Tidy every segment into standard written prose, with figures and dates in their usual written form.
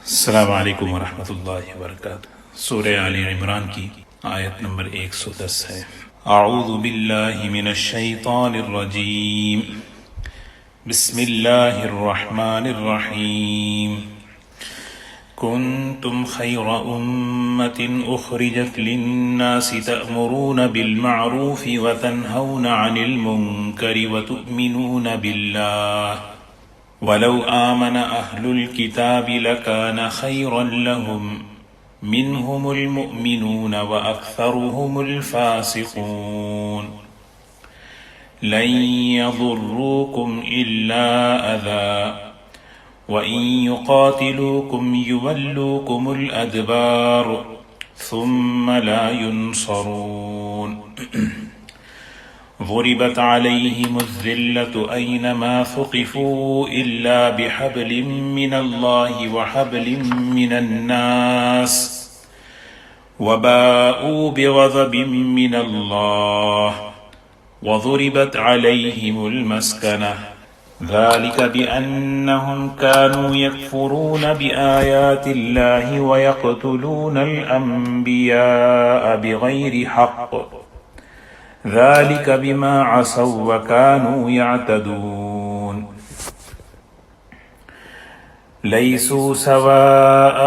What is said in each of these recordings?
السلام علیکم ورحمۃ اللہ وبرکاتہ۔ سورہ آل عمران کی آیت نمبر 110 ہے۔ اعوذ باللہ من الشیطان الرجیم، بسم اللہ الرحمن الرحیم۔ کنتم خیر امۃ اخرجت للناس تأمرون بالمعروف وتنہون عن المنکر وتؤمنون باللہ وَلَوْ آمَنَ أَهْلُ الْكِتَابِ لَكَانَ خَيْرًا لَهُمْ مِنْهُمُ الْمُؤْمِنُونَ وَأَكْثَرُهُمُ الْفَاسِقُونَ لَنْ يَضُرُّوكُمْ إِلَّا أَذًى وَإِنْ يُقَاتِلُوكُمْ يُوَلُّوكُمُ الْأَدْبَارَ ثُمَّ لَا يُنصَرُونَ ضربت عليهم الذلة أينما ثقفوا إلا بحبل من الله وحبل من الناس وباءوا بغضب من الله وضربت عليهم المسكنة ذلك بأنهم كانوا يكفرون بآيات الله ويقتلون الأنبياء بغير حق ذلك بما عصوا وكانوا يعتدون ليسوا سواء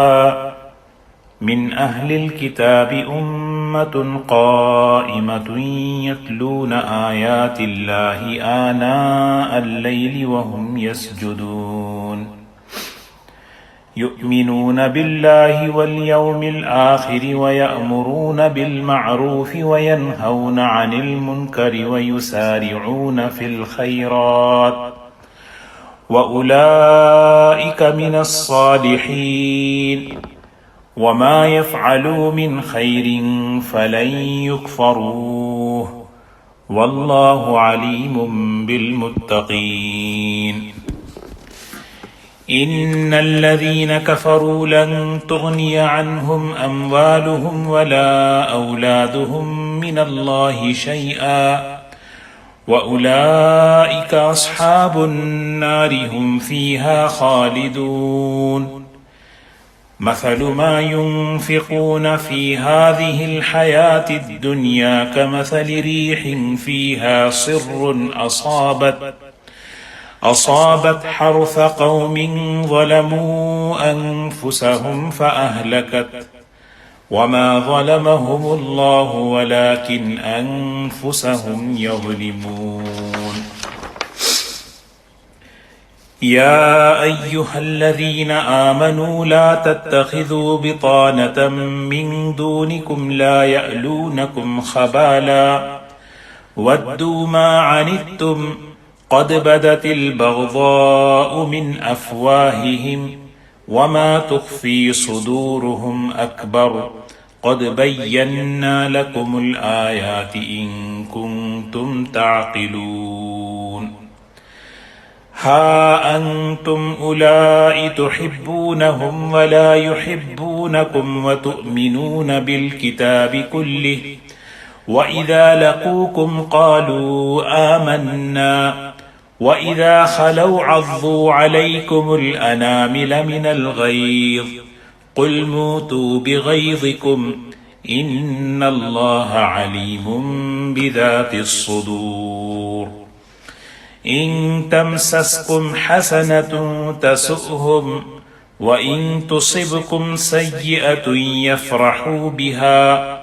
من أهل الكتاب أمة قائمة يتلون آيات الله آناء الليل وهم يسجدون يؤمنون بالله واليوم الآخر ويأمرون بالمعروف وينهون عن المنكر ويسارعون في الخيرات وأولئك من الصالحين وما يفعلوا من خير فلن يكفروه والله عليم بالمتقين إن الذين كفروا لن تغني عنهم أموالهم ولا أولادهم من الله شيئا وأولئك أصحاب النار هم فيها خالدون مثل ما ينفقون في هذه الحياة الدنيا كمثل ريح فيها صر أصابت حرث قوم ظلموا أنفسهم فأهلكت وما ظلمهم الله ولكن أنفسهم يظلمون يا أيها الذين آمنوا لا تتخذوا بطانة من دونكم لا يألونكم خبالا ودوا ما عنتم قد بدت البغضاء من أفواههم وما تخفي صدورهم أكبر قد بينا لكم الآيات إن كنتم تعقلون ها أنتم أولئك تحبونهم ولا يحبونكم وتؤمنون بالكتاب كله وَإِذَا لَقُوكُمْ قَالُوا آمَنَّا وَإِذَا خَلَوْا عَضُّوا عَلَيْكُمُ الْأَنَامِلَ مِنَ الْغَيْظِ قُلْ مُوتُوا بِغَيْظِكُمْ إِنَّ اللَّهَ عَلِيمٌ بِذَاتِ الصُّدُورِ إِن تَمْسَسْكُمْ حَسَنَةٌ تَسُؤْهُمْ وَإِن تُصِبْكُمْ سَيِّئَةٌ يَفْرَحُوا بِهَا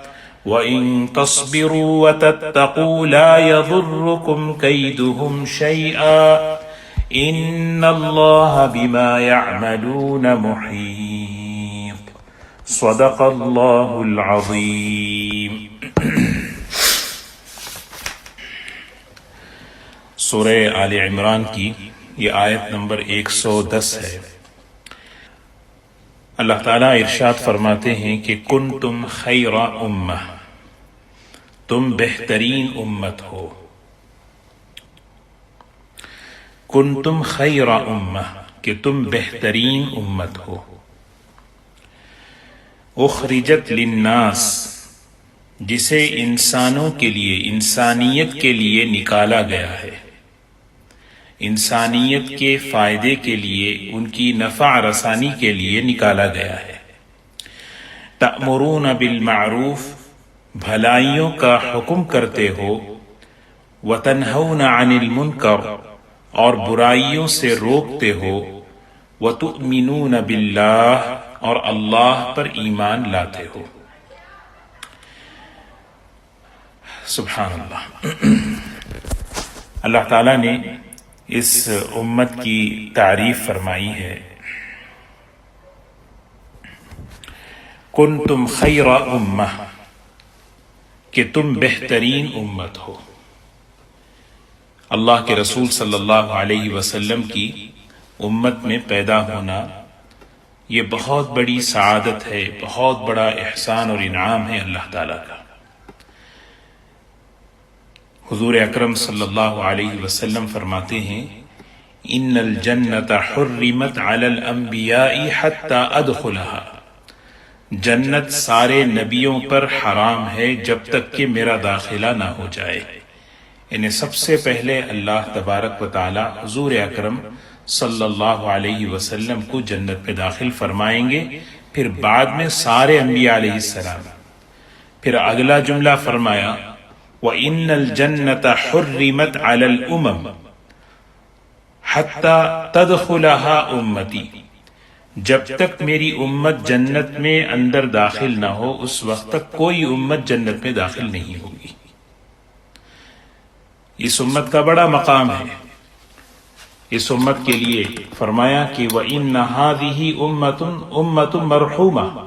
وَإِن تَصْبِرُوا وَتَتَّقُوا لَا يَضُرُّكُمْ كَيْدُهُمْ شَيْئًا إِنَّ اللَّهَ بِمَا يَعْمَلُونَ مُحِيطٌ صدق اللہ العظیم۔ سورہ آل عمران کی یہ آیت نمبر 110 ہے۔ اللہ تعالیٰ ارشاد فرماتے ہیں کہ کنتم خیر امہ، تم بہترین امت ہو۔ کنتم خیر امہ کہ تم بہترین امت ہو۔ اخرجت للناس جسے انسانوں کے لیے، انسانیت کے لیے نکالا گیا ہے۔ انسانیت کے فائدے کے لیے، ان کی نفع رسانی کے لیے نکالا گیا ہے۔ تأمرون بالمعروف، بھلائیوں کا حکم کرتے ہو، وتنہون عن المنکر، اور برائیوں سے روکتے ہو، وتؤمنون باللہ، اور اللہ پر ایمان لاتے ہو۔ سبحان اللہ۔ اللہ تعالیٰ نے اس امت کی تعریف فرمائی ہے، کنتم خیر امہ، کہ تم بہترین امت ہو۔ اللہ کے رسول صلی اللہ علیہ وسلم کی امت میں پیدا ہونا یہ بہت بڑی سعادت ہے، بہت بڑا احسان اور انعام ہے اللہ تعالیٰ کا۔ حضور اکرم صلی اللہ علیہ وسلم فرماتے ہیں، ان الجنت حرمت علی الانبیاء حتی ادخلها، جنت سارے نبیوں پر حرام ہے جب تک کہ میرا داخلہ نہ ہو جائے۔ انہیں سب سے پہلے اللہ تبارک و تعالی حضور اکرم صلی اللہ علیہ وسلم کو جنت میں داخل فرمائیں گے، پھر بعد میں سارے انبیاء علیہ السلام۔ پھر اگلا جملہ فرمایا، وَإِنَّ الْجَنَّةَ حُرِّمَتْ عَلَى الْأُمَمِ حَتَّى تَدْخُلَهَا أُمَّتِي، جب تک میری امت جنت میں اندر داخل نہ ہو اس وقت تک کوئی امت جنت میں داخل نہیں ہوگی۔ اس امت کا بڑا مقام ہے۔ اس امت کے لیے فرمایا کہ وَإِنَّ هَذِهِ أُمَّةٌ مَرْحُومَةٌ،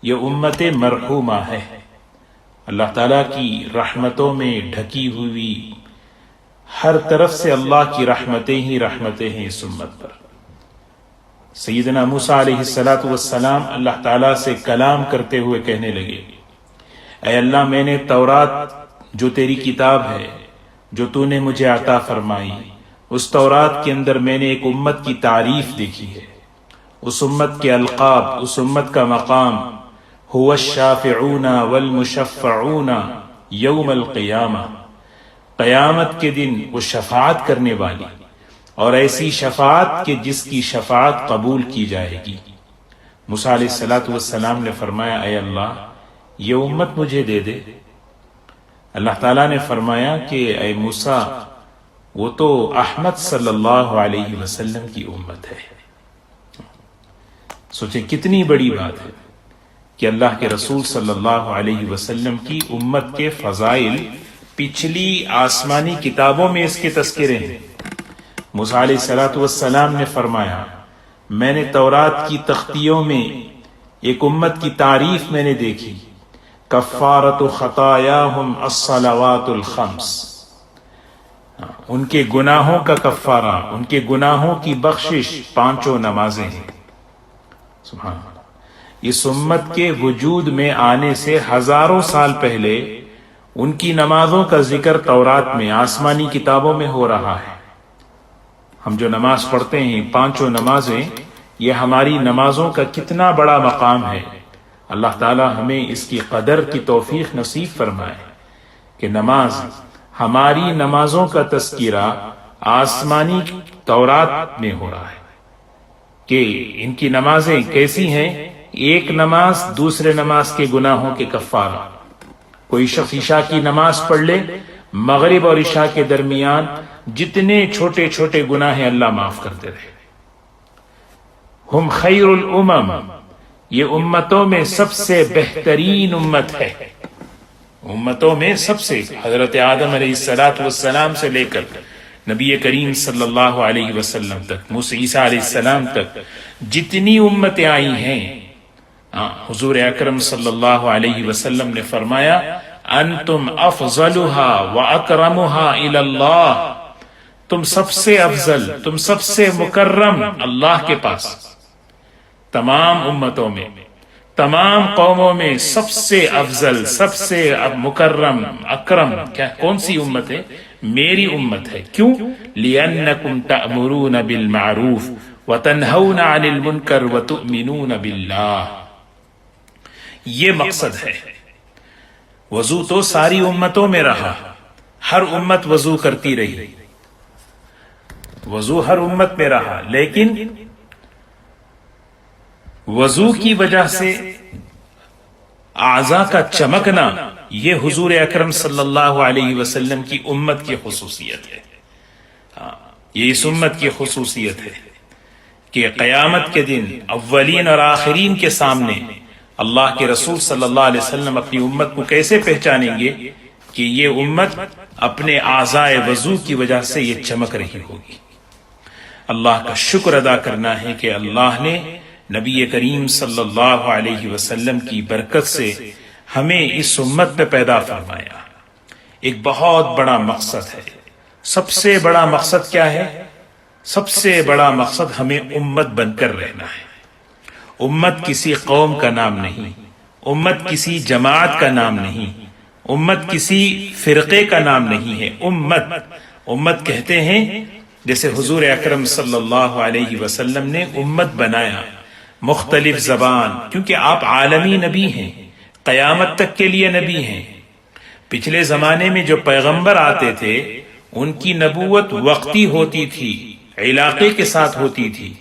یہ امت مرحومہ ہے، اللہ تعالیٰ کی رحمتوں میں ڈھکی ہوئی، ہر طرف سے اللہ کی رحمتیں ہی رحمتیں ہیں اس امت پر۔ سیدنا موسیٰ علیہ السلام اللہ تعالیٰ سے کلام کرتے ہوئے کہنے لگے، اے اللہ، میں نے تورات جو تیری کتاب ہے، جو تو نے مجھے عطا فرمائی، اس تورات کے اندر میں نے ایک امت کی تعریف دیکھی ہے، اس امت کے القاب، اس امت کا مقام، هو الشافعون والمشفعون یوم القیامہ، قیامت کے دن وہ شفاعت کرنے والی، اور ایسی شفاعت کہ جس کی شفاعت قبول کی جائے گی۔ موسیٰ علیہ السلام نے فرمایا، اے اللہ، یہ امت مجھے دے دے۔ اللہ تعالیٰ نے فرمایا کہ اے موسیٰ، وہ تو احمد صلی اللہ علیہ وسلم کی امت ہے۔ سوچیں کتنی بڑی بات ہے کہ اللہ کے رسول صلی اللہ علیہ وسلم کی امت کے فضائل پچھلی آسمانی کتابوں میں اس کے تذکرے ہیں۔ موسیٰ علیہ السلام نے فرمایا، میں نے تورات کی تختیوں میں ایک امت کی تعریف میں نے دیکھی، کفارۃ خطایاہم الصلوات الخمس، ان کے گناہوں کا کفارہ، ان کے گناہوں کی بخشش پانچوں نمازیں ہیں۔ سبحان اللہ۔ اس امت کے وجود میں آنے سے ہزاروں سال پہلے ان کی نمازوں کا ذکر تورات میں آسمانی کتابوں میں ہو رہا ہے۔ ہم جو نماز پڑھتے ہیں پانچوں نمازیں، یہ ہماری نمازوں کا کتنا بڑا مقام ہے۔ اللہ تعالی ہمیں اس کی قدر کی توفیق نصیب فرمائے کہ نماز، ہماری نمازوں کا تذکرہ آسمانی تورات میں ہو رہا ہے کہ ان کی نمازیں کیسی ہیں۔ ایک نماز دوسرے نماز کے گناہوں کے کفارہ۔ کوئی شخص عشاء کی نماز پڑھ لے، مغرب اور عشاء کے درمیان جتنے چھوٹے چھوٹے گناہ ہیں اللہ معاف کرتے رہے۔ ہم خیر الامم، یہ امتوں میں سب سے بہترین امت ہے۔ امتوں میں سب سے، حضرت آدم علیہ السلام سے لے کر نبی کریم صلی اللہ علیہ وسلم تک، موسیٰ عیسیٰ علیہ السلام تک جتنی امتیں آئی ہیں، حضور اکرم صلی اللہ علیہ وسلم نے فرمایا، انتم افضلها واکرمها الی اللہ، تم سب سے افضل، تم سب سے مکرم اللہ کے پاس۔ تمام امتوں میں، تمام قوموں میں سب سے افضل، سب سے مکرم، اکرم کون سی امت ہے؟ میری امت ہے۔ کیوں؟ لِأَنَّكُمْ تَأْمُرُونَ بِالْمَعْرُوفِ وَتَنْهَوْنَ عَنِ الْمُنْكَرِ وَتُؤْمِنُونَ بِاللَّهِ۔ یہ مقصد ہے۔ وضو تو ساری امتوں میں رہا، ہر امت وضو کرتی رہی، وضو ہر امت میں رہا، لیکن وضو کی وجہ سے اعضاء کا چمکنا یہ حضور اکرم صلی اللہ علیہ وسلم کی امت کی خصوصیت ہے. یہ اس امت کی خصوصیت ہے کہ قیامت کے دن اولین اور آخرین کے سامنے اللہ کے رسول صلی اللہ علیہ وسلم اپنی امت کو کیسے پہچانیں گے کہ یہ امت اپنے اعضاء وضو کی وجہ سے یہ چمک رہی ہوگی. اللہ کا شکر ادا کرنا ہے کہ اللہ نے نبی کریم صلی اللہ علیہ وسلم کی برکت سے ہمیں اس امت میں پیدا فرمایا. ایک بہت بڑا مقصد ہے. سب سے بڑا مقصد کیا ہے؟ سب سے بڑا مقصد ہمیں امت بن کر رہنا ہے. امت کسی قوم کا نام نہیں، امت کسی جماعت کا نام نہیں، امت کسی فرقے کا نام نہیں ہے. امت کہتے ہیں جیسے حضور اکرم صلی اللہ علیہ وسلم نے امت بنایا، مختلف زبان، کیونکہ آپ عالمی نبی ہیں، قیامت تک کے لیے نبی ہیں. پچھلے زمانے میں جو پیغمبر آتے تھے ان کی نبوت وقتی ہوتی تھی، علاقے کے ساتھ ہوتی تھی.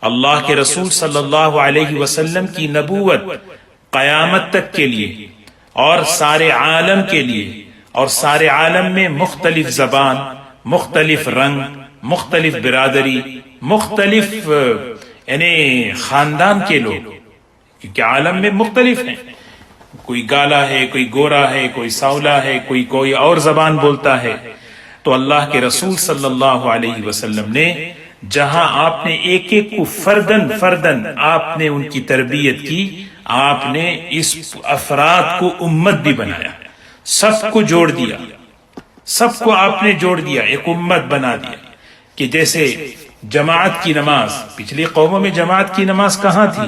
اللہ کے رسول صلی اللہ علیہ وسلم کی نبوت قیامت تک کے لیے اور سارے عالم کے لیے، اور سارے عالم میں مختلف زبان، مختلف رنگ، مختلف برادری، مختلف یعنی خاندان کے لوگ، کیونکہ عالم میں مختلف ہیں. کوئی کالا ہے، کوئی گورا ہے، کوئی سانولا ہے، کوئی اور زبان بولتا ہے. تو اللہ کے رسول صلی اللہ علیہ وسلم نے جہاں آپ نے ایک ایک کو فردن آپ نے ان کی تربیت کی، آپ نے اس افراد کو امت بھی بنایا، سب کو جوڑ دیا، سب کو آپ نے جوڑ دیا، ایک امت بنا دیا. کہ جیسے جماعت کی نماز، پچھلی قوموں میں جماعت کی نماز کہاں تھی؟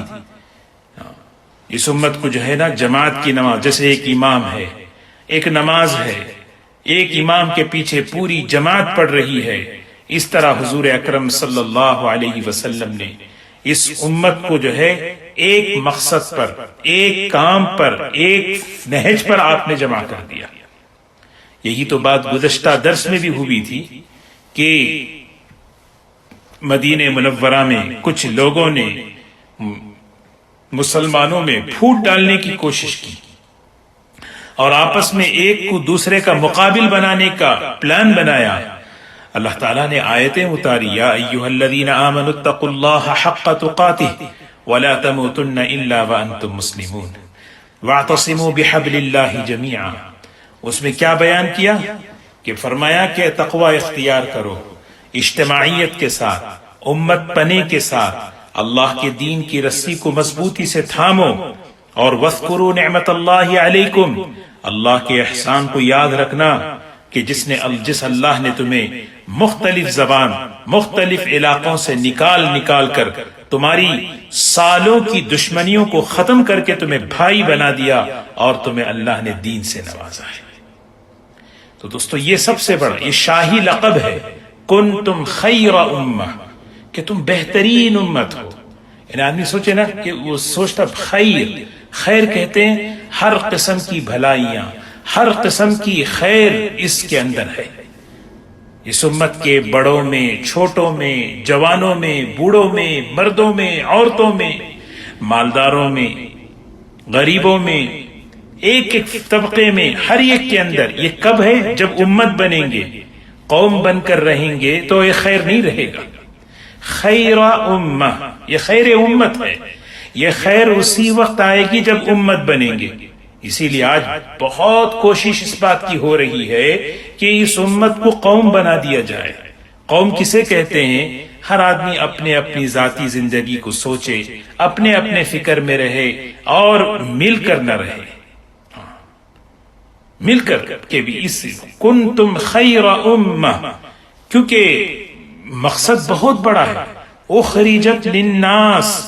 اس امت کو جو ہے نا جماعت کی نماز، جیسے ایک امام ہے، ایک نماز ہے، ایک امام کے پیچھے پوری جماعت پڑھ رہی ہے، اس طرح حضور اکرم صلی اللہ علیہ وسلم نے اس امت کو جو ہے ایک مقصد پر، ایک کام پر، ایک نہج پر آپ نے جمع کر دیا. یہی تو بات گزشتہ درس میں بھی ہوئی تھی کہ مدینہ منورہ میں کچھ لوگوں نے مسلمانوں میں پھوٹ ڈالنے کی کوشش کی اور آپس میں ایک کو دوسرے کا مقابل بنانے کا پلان بنایا. اللہ تعالیٰ نے آیتیں اتاری، یا ایھا الذین آمنوا اتقوا اللہ حق تقاتہ ولا تموتن الا وانتم مسلمون واعتصموا بحبل اللہ جمیعا. اس میں کیا بیان کیا کہ فرمایا کہ تقوی اختیار کرو، اجتماعیت کے ساتھ، امت پنے کے ساتھ، اللہ کے دین کی رسی کو مضبوطی سے تھامو، اور وَاذْكُرُوا نِعْمَةَ اللَّهِ عَلَيْكُمْ، اللہ کے احسان کو یاد رکھنا کہ جس اللہ نے تمہیں مختلف زبان، مختلف علاقوں سے نکال کر تمہاری سالوں کی دشمنیوں کو ختم کر کے تمہیں بھائی بنا دیا اور تمہیں اللہ نے دین سے نوازا ہے. تو دوستو یہ سب سے بڑا، یہ شاہی لقب ہے، کنتم خیر امہ، کہ تم بہترین امت ہو. یعنی آدمی سوچے نا کہ وہ سوچتا خیر کہتے ہیں ہر قسم کی بھلائیاں، ہر قسم کی خیر اس کے اندر ہے. اس امت کے بڑوں میں، چھوٹوں میں، جوانوں میں، بوڑھوں میں، مردوں میں، عورتوں میں، مالداروں میں، غریبوں میں، ایک ایک طبقے میں، ہر ایک کے اندر. یہ کب ہے؟ جب امت بنیں گے، قوم بن کر رہیں گے تو یہ خیر نہیں رہے گا. خیر امہ، یہ خیر امت ہے. یہ خیر اسی وقت آئے گی جب امت بنیں گے. اسی لیے آج بہت کوشش اس بات کی ہو رہی ہے کہ اس امت کو قوم بنا دیا جائے. قوم کسے کہتے ہیں؟ ہر آدمی اپنے اپنی ذاتی زندگی کو سوچے، اپنے اپنے فکر میں رہے اور مل کر نہ رہے. مل کر کے بھی اس کنتم خیر امہ، کیونکہ مقصد بہت بڑا ہے. اخرجت للناس،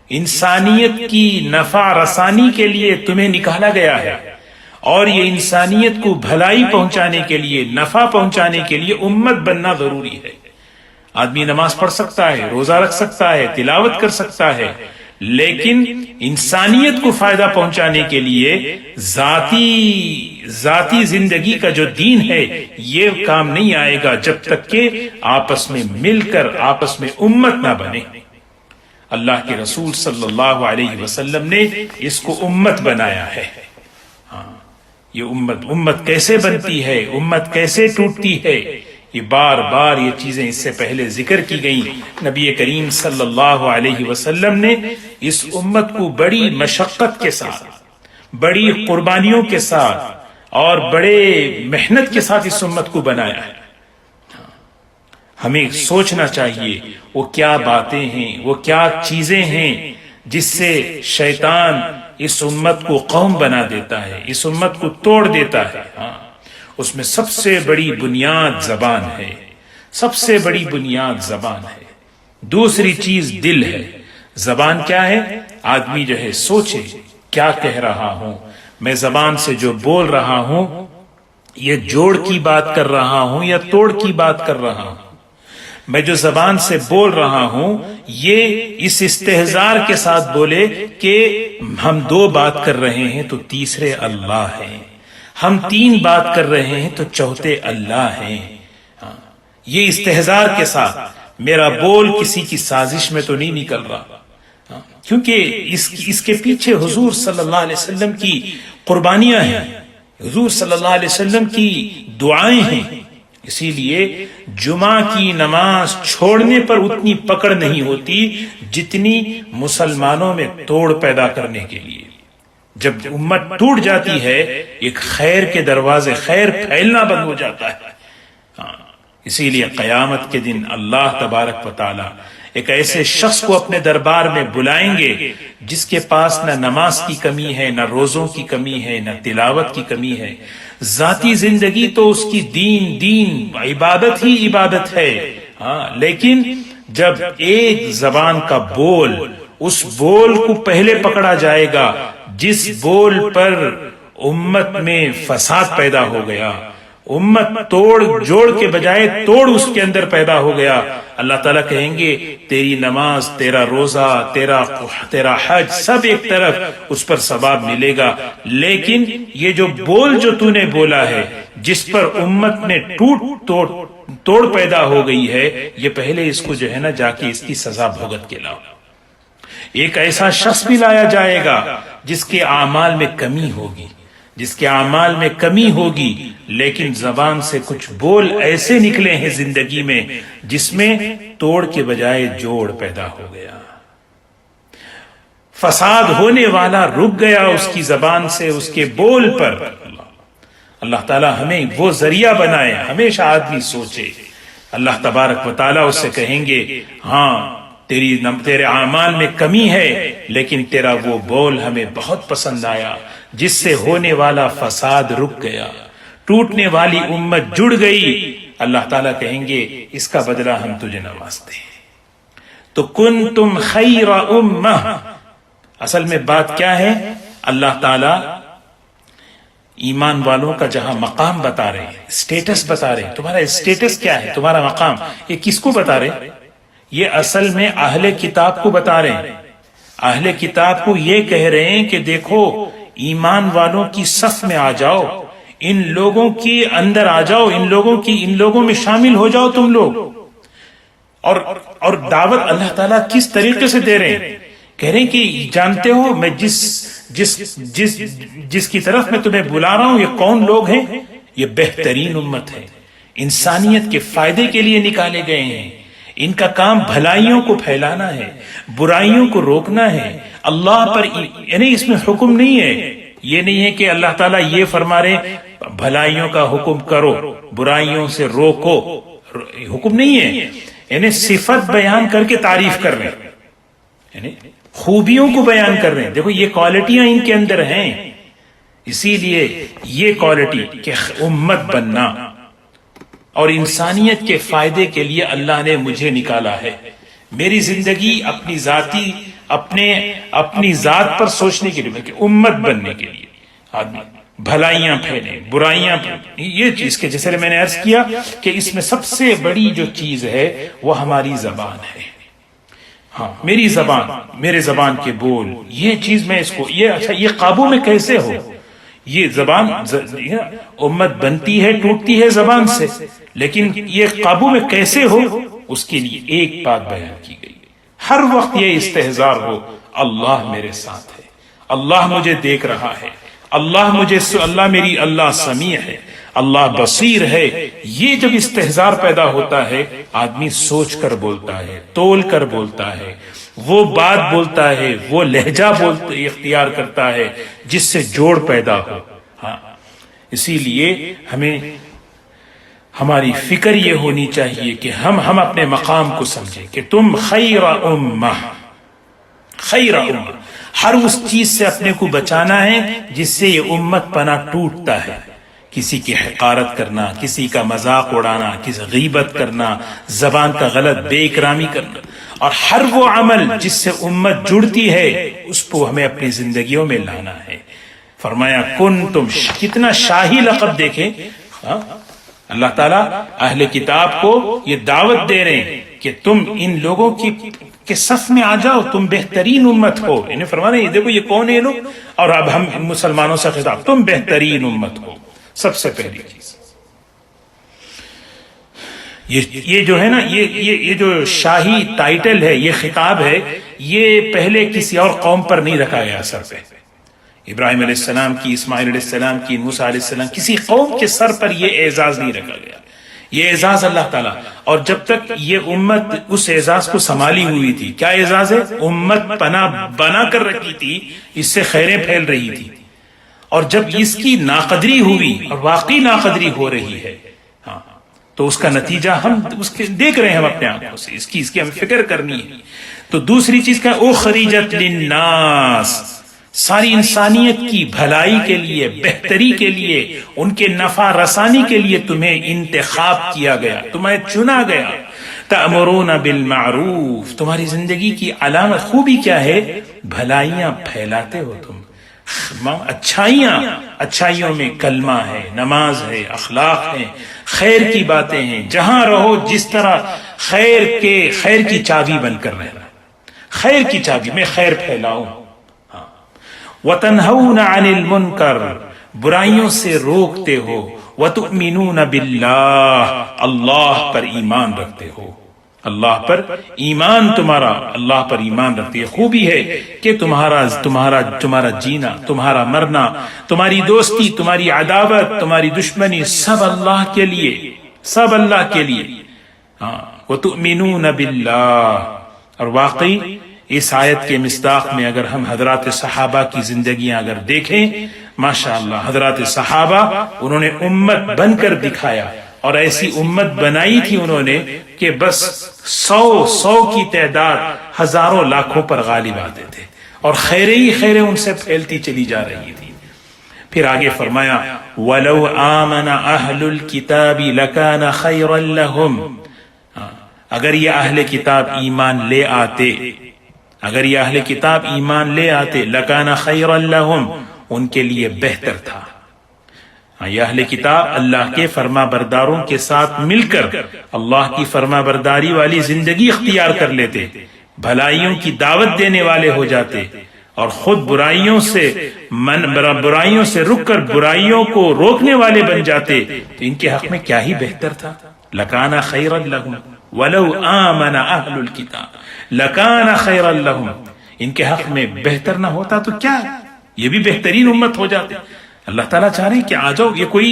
انسانیت کی نفع رسانی کے لیے تمہیں نکالا گیا ہے، اور یہ انسانیت کو بھلائی پہنچانے کے لیے، نفع پہنچانے کے لیے امت بننا ضروری ہے. آدمی نماز پڑھ سکتا ہے، روزہ رکھ سکتا ہے، تلاوت کر سکتا ہے، لیکن انسانیت کو فائدہ پہنچانے کے لیے ذاتی زندگی کا جو دین ہے یہ کام نہیں آئے گا جب تک کہ آپس میں مل کر آپس میں امت نہ بنے۔ اللہ کے رسول صلی اللہ علیہ وسلم نے اس کو امت بنایا ہے۔ یہ امت کیسے بنتی ہے، امت کیسے ٹوٹتی ہے، یہ بار بار یہ چیزیں اس سے پہلے ذکر کی گئیں۔ نبی کریم صلی اللہ علیہ وسلم نے اس امت کو بڑی مشقت کے ساتھ، بڑی قربانیوں کے ساتھ اور بڑے محنت کے ساتھ اس امت کو بنایا ہے۔ ہمیں سوچنا چاہیے وہ کیا باتیں ہیں، وہ کیا چیزیں ہیں جس سے شیطان اس امت کو قوم بنا دیتا ہے، اس امت کو توڑ دیتا ہے۔ اس میں سب سے بڑی بنیاد زبان ہے، سب سے بڑی بنیاد زبان ہے۔ دوسری چیز دل ہے۔ زبان کیا ہے؟ آدمی جو ہے سوچے کیا کہہ رہا ہوں میں، زبان سے جو بول رہا ہوں یہ جوڑ کی بات کر رہا ہوں یا توڑ کی بات کر رہا ہوں۔ میں جو زبان سے بول رہا ہوں یہ اس استہزار کے ساتھ بولے کہ ہم دو بات کر رہے ہیں تو تیسرے اللہ ہیں، ہم تین بات کر رہے ہیں تو چوتھے اللہ ہیں۔ یہ استہزار کے ساتھ میرا بول کسی کی سازش میں تو نہیں نکل رہا، کیونکہ اس کے پیچھے حضور صلی اللہ علیہ وسلم کی قربانیاں ہیں، حضور صلی اللہ علیہ وسلم کی دعائیں ہیں۔ اسی لیے جمعہ کی نماز چھوڑنے پر اتنی پکڑ نہیں ہوتی جتنی مسلمانوں میں توڑ پیدا کرنے کے لیے۔ جب امت ٹوٹ جاتی ہے ایک خیر کے دروازے، خیر پھیلنا بند ہو جاتا ہے۔ اسی لیے قیامت کے دن اللہ تبارک و تعالی ایک ایسے شخص کو اپنے دربار میں بلائیں گے جس کے پاس نہ نماز کی کمی ہے، نہ روزوں کی کمی ہے، نہ تلاوت کی کمی ہے، ذاتی زندگی تو اس کی دین عبادت ہی عبادت ہے۔ لیکن جب ایک زبان کا بول، اس بول کو پہلے پکڑا جائے گا جس بول پر امت میں فساد پیدا ہو گیا، امت توڑ جوڑ کے بجائے توڑ اس کے اندر پیدا ہو گیا، اللہ تعالیٰ کہیں گے تیری نماز، تیرا روزہ، تیرا حج سب ایک طرف، اس پر ثواب ملے گا، لیکن یہ جو بول جو تو نے بولا ہے جس پر امت میں توڑ پیدا ہو گئی ہے، یہ پہلے اس کو جو ہے نا جا کے اس کی سزا بھگت کے لاؤ۔ ایک ایسا شخص بھی لایا جائے گا جس کے اعمال میں کمی ہوگی، جس کے اعمال میں کمی ہوگی، لیکن زبان سے کچھ بول ایسے نکلے ہیں زندگی میں جس میں توڑ کے بجائے جوڑ پیدا ہو گیا، فساد ہونے والا رک گیا اس کی زبان سے، اس کے بول پر۔ اللہ تعالیٰ ہمیں وہ ذریعہ بنائے۔ ہمیشہ آدمی سوچے، اللہ تبارک و تعالیٰ اس سے کہیں گے ہاں تیرے اعمال میں کمی ہے لیکن تیرا وہ بول ہمیں بہت پسند آیا جس سے ہونے والا فساد رک گیا، ٹوٹنے والی امت جڑ گئی۔ اللہ تعالیٰ کہیں گے اس کا بدلہ ہم تجھے نوازتے ہیں۔ تو کنتم خیر امہ، اصل میں بات کیا ہے؟ اللہ تعالیٰ ایمان والوں کا جہاں مقام بتا رہے ہیں، اسٹیٹس بتا رہے ہیں، تمہارا اسٹیٹس کیا ہے، تمہارا مقام، یہ کس کو بتا رہے ہیں؟ یہ اصل میں اہل کتاب کو بتا رہے ہیں۔ اہل کتاب کو یہ کہہ رہے ہیں کہ دیکھو ایمان والوں کی صف میں آ جاؤ، ان لوگوں کے اندر آ جاؤ، ان لوگوں میں شامل ہو جاؤ تم لوگ۔ اور دعوت اللہ تعالیٰ کس طریقے سے دے رہے ہیں؟ کہہ رہے ہیں کہ جانتے ہو میں جس کی طرف میں تمہیں بلا رہا ہوں یہ کون لوگ ہیں؟ یہ بہترین امت ہے، انسانیت کے فائدے کے لیے نکالے گئے ہیں، ان کا کام بھلائیوں کو پھیلانا ہے، برائیوں کو روکنا ہے۔ اللہ پر یعنی اس میں حکم نہیں ہے، یہ نہیں ہے کہ اللہ تعالیٰ یہ فرما رہے بھلائیوں کا حکم کرو برائیوں سے روکو، حکم نہیں ہے، یعنی صفت بیان کر کے تعریف کر رہے ہیں، یعنی خوبیوں کو بیان کر رہے ہیں، دیکھو یہ کوالٹیاں ان کے اندر ہیں۔ اسی لیے یہ کوالٹی کہ امت بننا اور انسانیت کے فائدے کے لیے اللہ نے مجھے نکالا ہے، میری زندگی اپنی ذات پر سوچنے کے لیے بلکہ امت بننے کے لیے، آدمی بھلائیاں پھیلیں برائیاں پھیلیں، یہ چیز کے جیسے میں نے عرض کیا کہ اس میں سب سے بڑی جو چیز ہے وہ ہماری زبان ہے۔ ہاں میری زبان، میرے زبان کے بول، یہ چیز میں اس کو اچھا یہ قابو میں کیسے ہو؟ یہ زبان امت بنتی ہے ٹوٹتی ہے زبان سے، لیکن یہ قابو میں کیسے ہو اس کے لیے ایک بات بیان کی گئی، ہر وقت یہ استحضار ہو اللہ میرے ساتھ ہے، اللہ مجھے دیکھ رہا ہے، اللہ میری اللہ سمیع ہے، اللہ بصیر ہے۔ یہ جب استحضار پیدا ہوتا ہے آدمی سوچ کر بولتا ہے، تول کر بولتا ہے، وہ بات بولتا ہے، وہ لہجہ اختیار کرتا ہے جس سے جوڑ پیدا ہو۔ ہاں اسی لیے ہمیں ہماری فکر یہ ہونی چاہیے کہ ہم اپنے مقام کو سمجھیں کہ تم خیر امہ، خیر امہ، ہر اس چیز سے اپنے کو بچانا ہے جس سے یہ امت پناہ ٹوٹتا ہے، کسی کی حقارت کرنا، کسی کا مذاق اڑانا، کسی غیبت کرنا، زبان کا غلط بے اکرامی کرنا، اور ہر وہ عمل جس سے امت جڑتی ہے اس کو ہمیں اپنی زندگیوں میں لانا ہے۔ فرمایا کنتم، کتنا شاہی لقب دیکھیں، اللہ تعالیٰ اہل کتاب کو یہ دعوت دے رہے ہیں کہ تم ان لوگوں کے صف میں آ جاؤ، تم بہترین امت ہو۔ انہیں فرمانا یہ دیکھو یہ کون ہے یہ لوگ، اور اب ہم مسلمانوں سے خطاب، تم بہترین امت ہو۔ سب سے پہلی چیز یہ جو ہے نا، یہ جو شاہی ٹائٹل ہے، یہ خطاب ہے، یہ پہلے کسی اور قوم پر نہیں رکھا گیا سر پہ۔ ابراہیم علیہ السلام کی، اسماعیل علیہ السلام کی، موسیٰ علیہ السلام، کسی قوم کے سر پر یہ اعزاز نہیں رکھا گیا، یہ اعزاز اللہ تعالیٰ۔ اور جب تک یہ امت اس اعزاز کو سنبھالی ہوئی تھی، کیا اعزاز ہے؟ امت پناہ بنا کر رکھی تھی، اس سے خیریں پھیل رہی تھی، اور جب اس کی ناقدری ہوئی اور واقعی ناقدری ہو رہی ہے، ہاں تو اس کا نتیجہ ہم اس کے دیکھ رہے ہیں ہم اپنے آنکھوں سے، اس کی ہمیں فکر کرنی ہے۔ تو دوسری چیز کیا؟ اخرجت للناس، ساری انسانیت کی بھلائی کے لیے، بہتری کے لیے، ان کے نفع رسانی کے لیے تمہیں انتخاب کیا گیا، تمہیں چنا گیا۔ تأمرون بالمعروف، تمہاری زندگی کی علامت خوبی کیا ہے؟ بھلائیاں پھیلاتے ہو تم، اچھائیوں میں کلمہ ہے، نماز ہے، اخلاق ہے، خیر کی باتیں ہیں، جہاں رہو جس طرح خیر کی چابی بن کر رہنا، خیر کی چابی، میں خیر پھیلاؤں۔ وَتَنْهَوْنَ عَنِ الْمُنْكَرِ، برائیوں سے روکتے ہو، وَتُؤْمِنُونَ بِاللَّهِ، اللہ پر ایمان رکھتے ہو، اللہ پر ایمان، تمہارا اللہ پر ایمان رکھتے۔ یہ خوبی ہے کہ تمہارا جینا، تمہارا مرنا، تمہاری دوستی، تمہاری عداوت، تمہاری دشمنی، سب اللہ کے لیے، سب اللہ کے لیے۔ وَتُؤْمِنُونَ بِاللَّهِ، اور واقعی اس آیت کے مصداق میں اگر ہم حضرات صحابہ کی زندگیاں اگر دیکھیں، ماشاءاللہ حضرات صحابہ انہوں نے امت بن کر دکھایا، اور ایسی امت بنائی تھی انہوں نے کہ بس 100 کی تعداد ہزاروں لاکھوں پر غالب آتے تھے، اور خیریں ہی خیریں ان سے پھیلتی چلی جا رہی تھی۔ پھر آگے فرمایا وَلَوْ آمَنَ أَهْلُ الْكِتَابِ لَكَانَ خَيْرًا لَهُمْ، اگر یہ اہل کتاب ایمان لے آتے، اگر یہ اہل کتاب ایمان لے آتے، لَكَانَ خَيْرًا لَهُمْ، ان کے لیے بہتر تھا۔ یہ اہل کتاب اللہ کے فرما برداروں کے ساتھ مل کر اللہ کی فرما برداری والی زندگی اختیار کر لیتے، بھلائیوں کی دعوت دینے والے ہو جاتے، اور خود برائیوں سے رک کر برائیوں کو روکنے والے بن جاتے، تو ان کے حق میں کیا ہی بہتر تھا۔ لَكَانَ خَيْرًا لَهُمْ وَلَوْ آمَنَ أَهْلُ الْكِتَابِ لَكَانَ خَيْرًا لَهُمْ، ان کے حق میں بہتر نہ ہوتا تو کیا، یہ بھی بہترین امت ہو جاتے۔ اللہ تعالیٰ چاہ رہے ہیں کہ آ جاؤ، یہ کوئی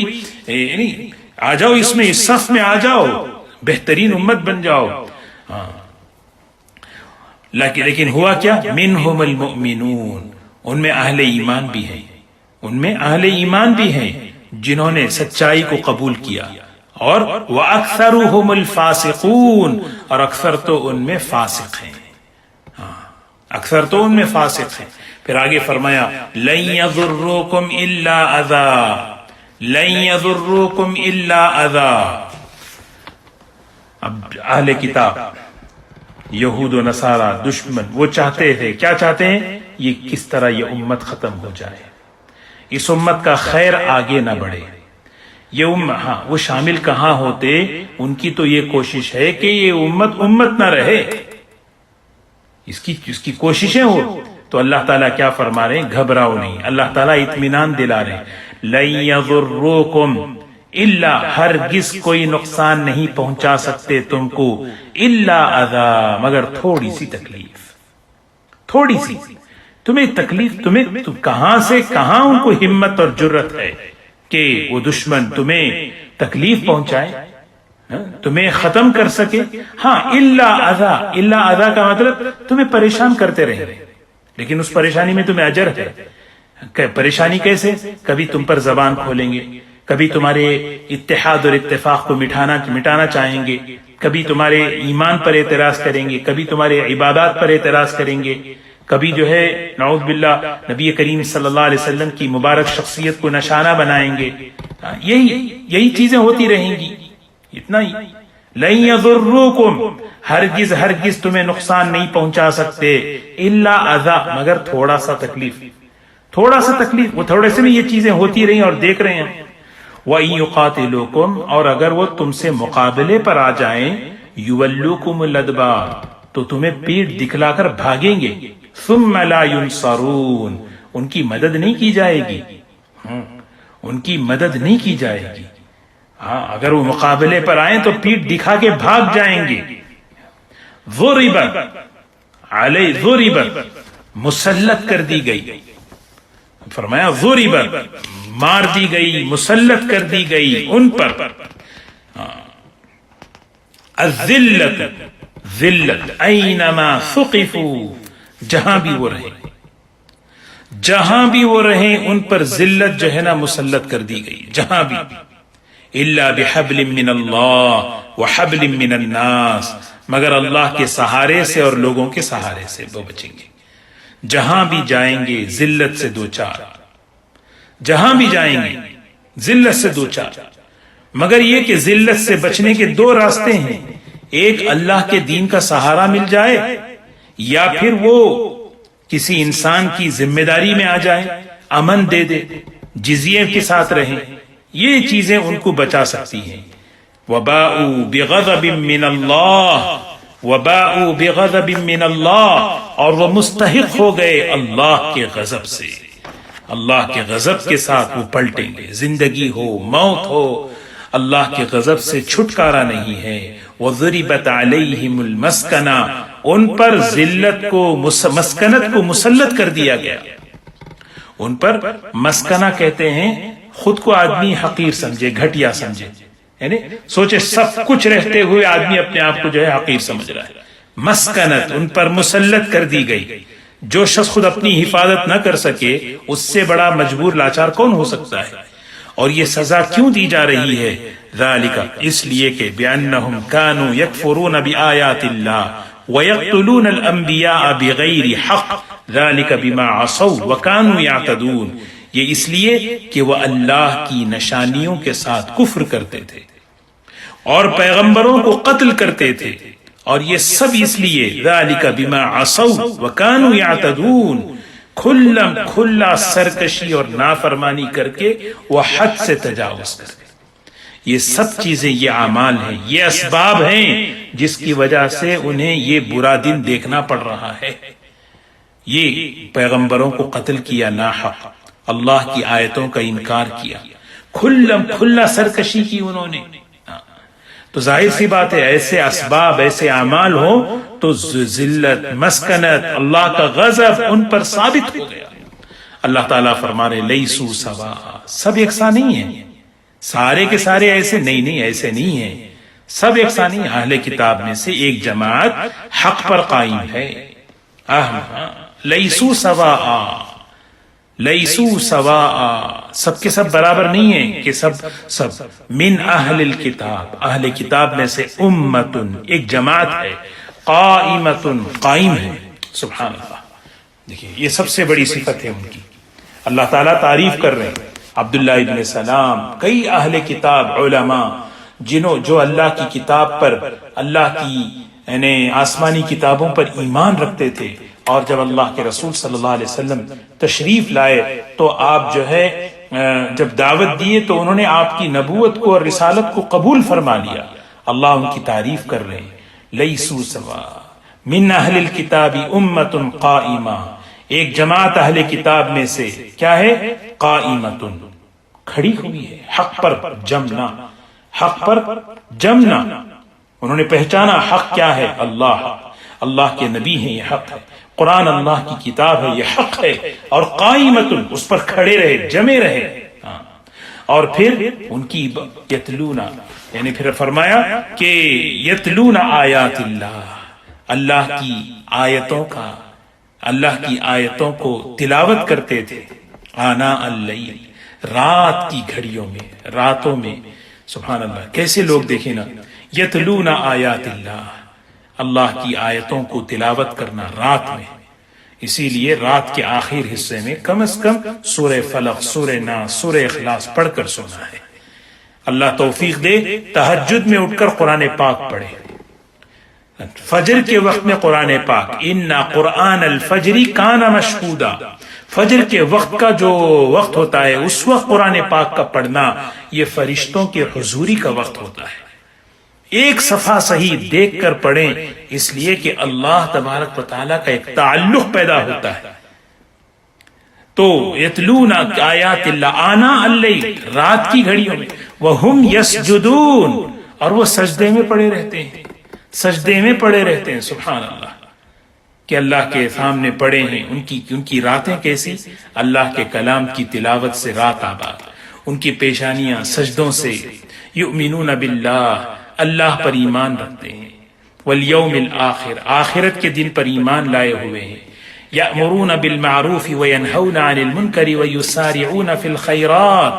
نہیں، آ جاؤ اس میں، اس صف میں آ جاؤ، بہترین امت بن جاؤ۔ لیکن ہوا کیا؟ منہم المؤمنون، ان میں اہل ایمان بھی ہیں، ان میں اہل ایمان بھی ہیں جنہوں نے سچائی کو قبول کیا، اور وَأَكْثَرُهُمُ الْفَاسِقُونَ، اور اکثر تو ان میں فاسق ہیں، اکثر تو ان میں فاسق ہیں۔ پھر آگے فرمایا لَن يَضُرُّوكُمْ إِلَّا أَذًى، لَن يَضُرُّوكُمْ إِلَّا أَذًى۔ اب اہل کتاب، یہود و نصارہ، دشمن، وہ چاہتے تھے، کیا چاہتے ہیں؟ یہ کس طرح یہ امت ختم ہو جائے، اس امت کا خیر آگے نہ بڑھے۔ یہ وہ شامل کہاں ہوتے؟ ان کی تو یہ کوشش ہے کہ یہ امت نہ رہے، اس کی کوششیں ہو تو اللہ تعالیٰ کیا فرما رہے ہیں؟ گھبراؤ نہیں. اللہ تعالیٰ اطمینان دلا رہے ہیں. لن یضروکم الا، ہرگز کوئی نقصان نہیں پہنچا سکتے تم کو، الا اذا، مگر تھوڑی سی تکلیف. تھوڑی سی تمہیں تکلیف، تم کہاں سے کہاں ان کو ہمت اور جرت ہے کہ وہ دشمن تمہیں تکلیف پہنچائے، تمہیں ختم کر سکے. ہاں الا اذا، الا اذا کا مطلب تمہیں پریشان کرتے رہیں، لیکن اس پریشانی میں تمہیں اجر ہے. پریشانی کیسے؟ کبھی تم پر زبان کھولیں گے، کبھی تمہارے اتحاد اور اتفاق کو مٹانا چاہیں گے، کبھی تمہارے ایمان پر اعتراض کریں گے، کبھی تمہارے عبادات پر اعتراض کریں گے، کبھی جو ہے نعوذ باللہ نبی کریم صلی اللہ علیہ وسلم کی مبارک شخصیت کو نشانہ بنائیں گے. یہی چیزیں ہوتی رہیں گی. اتنا ہی. لن یضروکم، ہرگز تمہیں نقصان نہیں پہنچا سکتے، الا اذا، مگر تھوڑا سا تکلیف. وہ تھوڑے سے بھی یہ چیزیں ہوتی رہیں اور دیکھ رہے ہیں. وَإِن يُقَاتِلُوكُمْ، اور اگر وہ تم سے مقابلے پر آ جائیں، يُوَلُّوكُمُ الْأَدْبَارَ، تو تمہیں پیٹھ دکھلا کر بھاگیں گے. ثُمَّ لَا يُنصَرُونَ، ان کی مدد نہیں کی جائے گی. ان کی مدد نہیں کی جائے گی. ہاں اگر وہ مقابلے پر آئیں تو پیٹھ دکھا کے بھاگ جائیں گے. ضُرِبَتْ عَلَيْهِ، ضُرِبَتْ، مسلط کر دی گئی. فرمایا ضُرِبَتْ، مار دی گئی، مسلط کر دی گئی ان پر. الذلت، ذلت، اینما ثقفوا، جہاں بھی وہ رہیں ان پر ذلت جو ہے نا مسلط کر دی گئی، جہاں بھی. الا بحبل من اللہ وحبل من الناس، مگر اللہ کے سہارے سے اور لوگوں کے سہارے سے وہ بچیں گے. جہاں بھی جائیں گے ذلت سے دوچار، جہاں بھی جائیں گے ذلت سے دوچار. مگر یہ کہ ذلت سے بچنے کے دو راستے ہیں. ایک اللہ کے دین کا سہارا مل جائے، یا پھر وہ کسی انسان کی ذمہ داری میں آ جائے، امن دے دے، جزیے کے ساتھ رہیں. یہ چیزیں ان کو بچا سکتی ہیں. وباءوا بغضب من اللہ، وباءوا بغضب من اللہ، اور وہ مستحق ہو گئے اللہ کے غضب سے. اللہ کے غضب کے ساتھ وہ پلٹیں گے. زندگی ہو موت ہو، اللہ کے غضب سے چھٹکارا نہیں ہے. وَضُرِبَتْ عَلَيْهِمُ الْمَسْكَنَةُ، ان پر ذلت کو، مسکنت کو مسلط کر دیا گیا. ان پر مسکنہ کہتے ہیں خود کو آدمی حقیر سمجھے، گھٹیا سمجھے، یعنی سوچے سب کچھ رہتے ہوئے آدمی اپنے آپ کو جو ہے حقیر سمجھ رہا ہے. مسکنت ان پر مسلط کر دی گئی. جو شخص خود اپنی حفاظت نہ کر سکے، اس سے بڑا مجبور لاچار کون ہو سکتا ہے؟ اور یہ سزا کیوں دی جا رہی ہے؟ ذالک، اس لیے کہ بأنہم کانوا یکفرون بآیات اللہ ویقتلون الانبیاء بغیر حق، ذالک بما عصوا وکانوا یعتدون. یہ اس لیے کہ وہ اللہ کی نشانیوں کے ساتھ کفر کرتے تھے اور پیغمبروں کو قتل کرتے تھے. اور یہ سب اس لیے ذالک بما عصوا وکانوا یعتدون، کھلا سرکشی اور نافرمانی کر کے وہ حد سے تجاوز کر کے. یہ سب چیزیں، یہ اعمال ہیں، یہ اسباب ہیں جس کی وجہ سے انہیں یہ برا دن دیکھنا پڑ رہا ہے. یہ پیغمبروں کو قتل کیا ناحق، اللہ کی آیتوں کا انکار کیا، کھلا سرکشی کی انہوں نے. تو ظاہر سی بات ہے ایسے اسباب، ایسے اعمال ہو تو ذلت، مسکنت، اللہ کا غضب ان پر ثابت ہو گیا. اللہ تعالیٰ فرما رہے لیسو سوا، سب یکساں نہیں ہیں، سارے کے سارے ایسے نہیں، ایسے نہیں ہیں، سب یکساں نہیں. اہل کتاب میں سے ایک جماعت حق پر قائم ہے. لیسو سوا، لیسو سواء، سب کے سب برابر نہیں ہیں کہ سب. من اہل الکتاب، اہل کتاب میں سے امتن، ایک جماعت ہے، قائمتن، قائم ہے. سبحان اللہ. دیکھیے یہ سب سے بڑی صفت ہے ان کی. اللہ تعالیٰ تعریف کر رہے ہیں. عبداللہ ابن سلام، کئی اہل کتاب علماء جو اللہ کی کتاب پر، اللہ کی یعنی آسمانی کتابوں پر ایمان رکھتے تھے، اور جب اللہ کے رسول صلی اللہ علیہ وسلم تشریف لائے تو آپ جو ہے جب دعوت دیے تو انہوں نے آپ کی نبوت کو اور رسالت کو قبول فرما لیا. اللہ ان کی تعریف کر رہے ہیں. لیسو سوا، من اہل الکتاب امۃ قائمہ، ایک جماعت اہل کتاب میں سے کیا ہے؟ قائمۃ، کھڑی ہوئی ہے، حق پر جمنا، حق پر جمنا۔ انہوں نے پہچانا حق کیا ہے، اللہ کے نبی ہیں، یہ حق ہے، قرآن اللہ کی کتاب ہے، یہ حق ہے، اور قائمۃ، اس پر کھڑے رہے، جمے رہے۔ اور پھر ان کی یتلون، یعنی پھر فرمایا کہ یتلون آیات اللہ کی آیتوں کا، اللہ کی آیتوں کو تلاوت کرتے تھے، آناء اللیل، رات کی گھڑیوں میں، راتوں میں۔ سبحان اللہ، کیسے لوگ دیکھیں نا، یتلون آیات اللہ کی آیتوں کو تلاوت کرنا رات میں۔ اسی لیے رات کے آخر حصے میں کم از کم سورہ فلق، سورہ ناس، سورہ اخلاص پڑھ کر سونا ہے۔ اللہ توفیق دے تہجد میں اٹھ کر قرآن پاک پڑھے، فجر کے وقت میں قرآن پاک، اِنَّ قرآن الفجر کان مشہودا، فجر کے وقت کا جو وقت ہوتا ہے اس وقت قرآن پاک کا پڑھنا یہ فرشتوں کے حضوری کا وقت ہوتا ہے۔ ایک صفحہ صحیح دیکھ کر پڑھیں، اس لیے کہ اللہ تبارک و تعالیٰ کا ایک تعلق پیدا ہوتا ہے۔ تو یتلون آیات اللہ آناء اللیل، رات کی گھڑیوں میں، وہم یسجدون، اور وہ سجدے میں پڑے رہتے ہیں، سجدے میں پڑے رہتے ہیں۔ سبحان اللہ، کہ اللہ کے سامنے پڑے ہیں۔ ان کی راتیں کیسی؟ اللہ کے کلام کی تلاوت سے رات آباد، ان کی پیشانیاں سجدوں سے۔ یؤمنون باللہ، اللہ پر ایمان رکھتے ہیں، والیوم الآخر، آخرت کے دن پر ایمان لائے ہوئے ہیں۔ یأمرون بالمعروف وینہون عن المنکر ویسارعون فی الخیرات،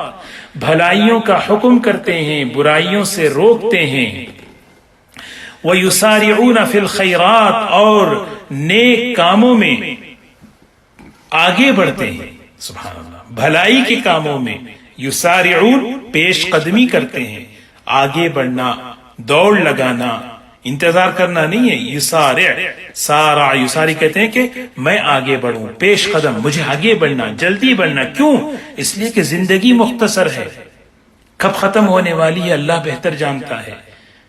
بھلائیوں کا حکم کرتے ہیں، برائیوں سے روکتے ہیں۔ وَيُسَارِعُونَ فِي الْخَيْرَاتِ، اور نیک کاموں میں آگے بڑھتے ہیں۔ سبحان اللہ، بھلائی کے کاموں میں یسارعون، پیش قدمی کرتے ہیں، آگے بڑھنا، دوڑ لگانا، انتظار کرنا نہیں ہے۔ یسارع، سارع، یسارع کہتے ہیں کہ میں آگے بڑھوں، پیش قدم، مجھے آگے بڑھنا، جلدی بڑھنا۔ کیوں؟ اس لیے کہ زندگی مختصر ہے، کب ختم ہونے والی ہے اللہ بہتر جانتا ہے۔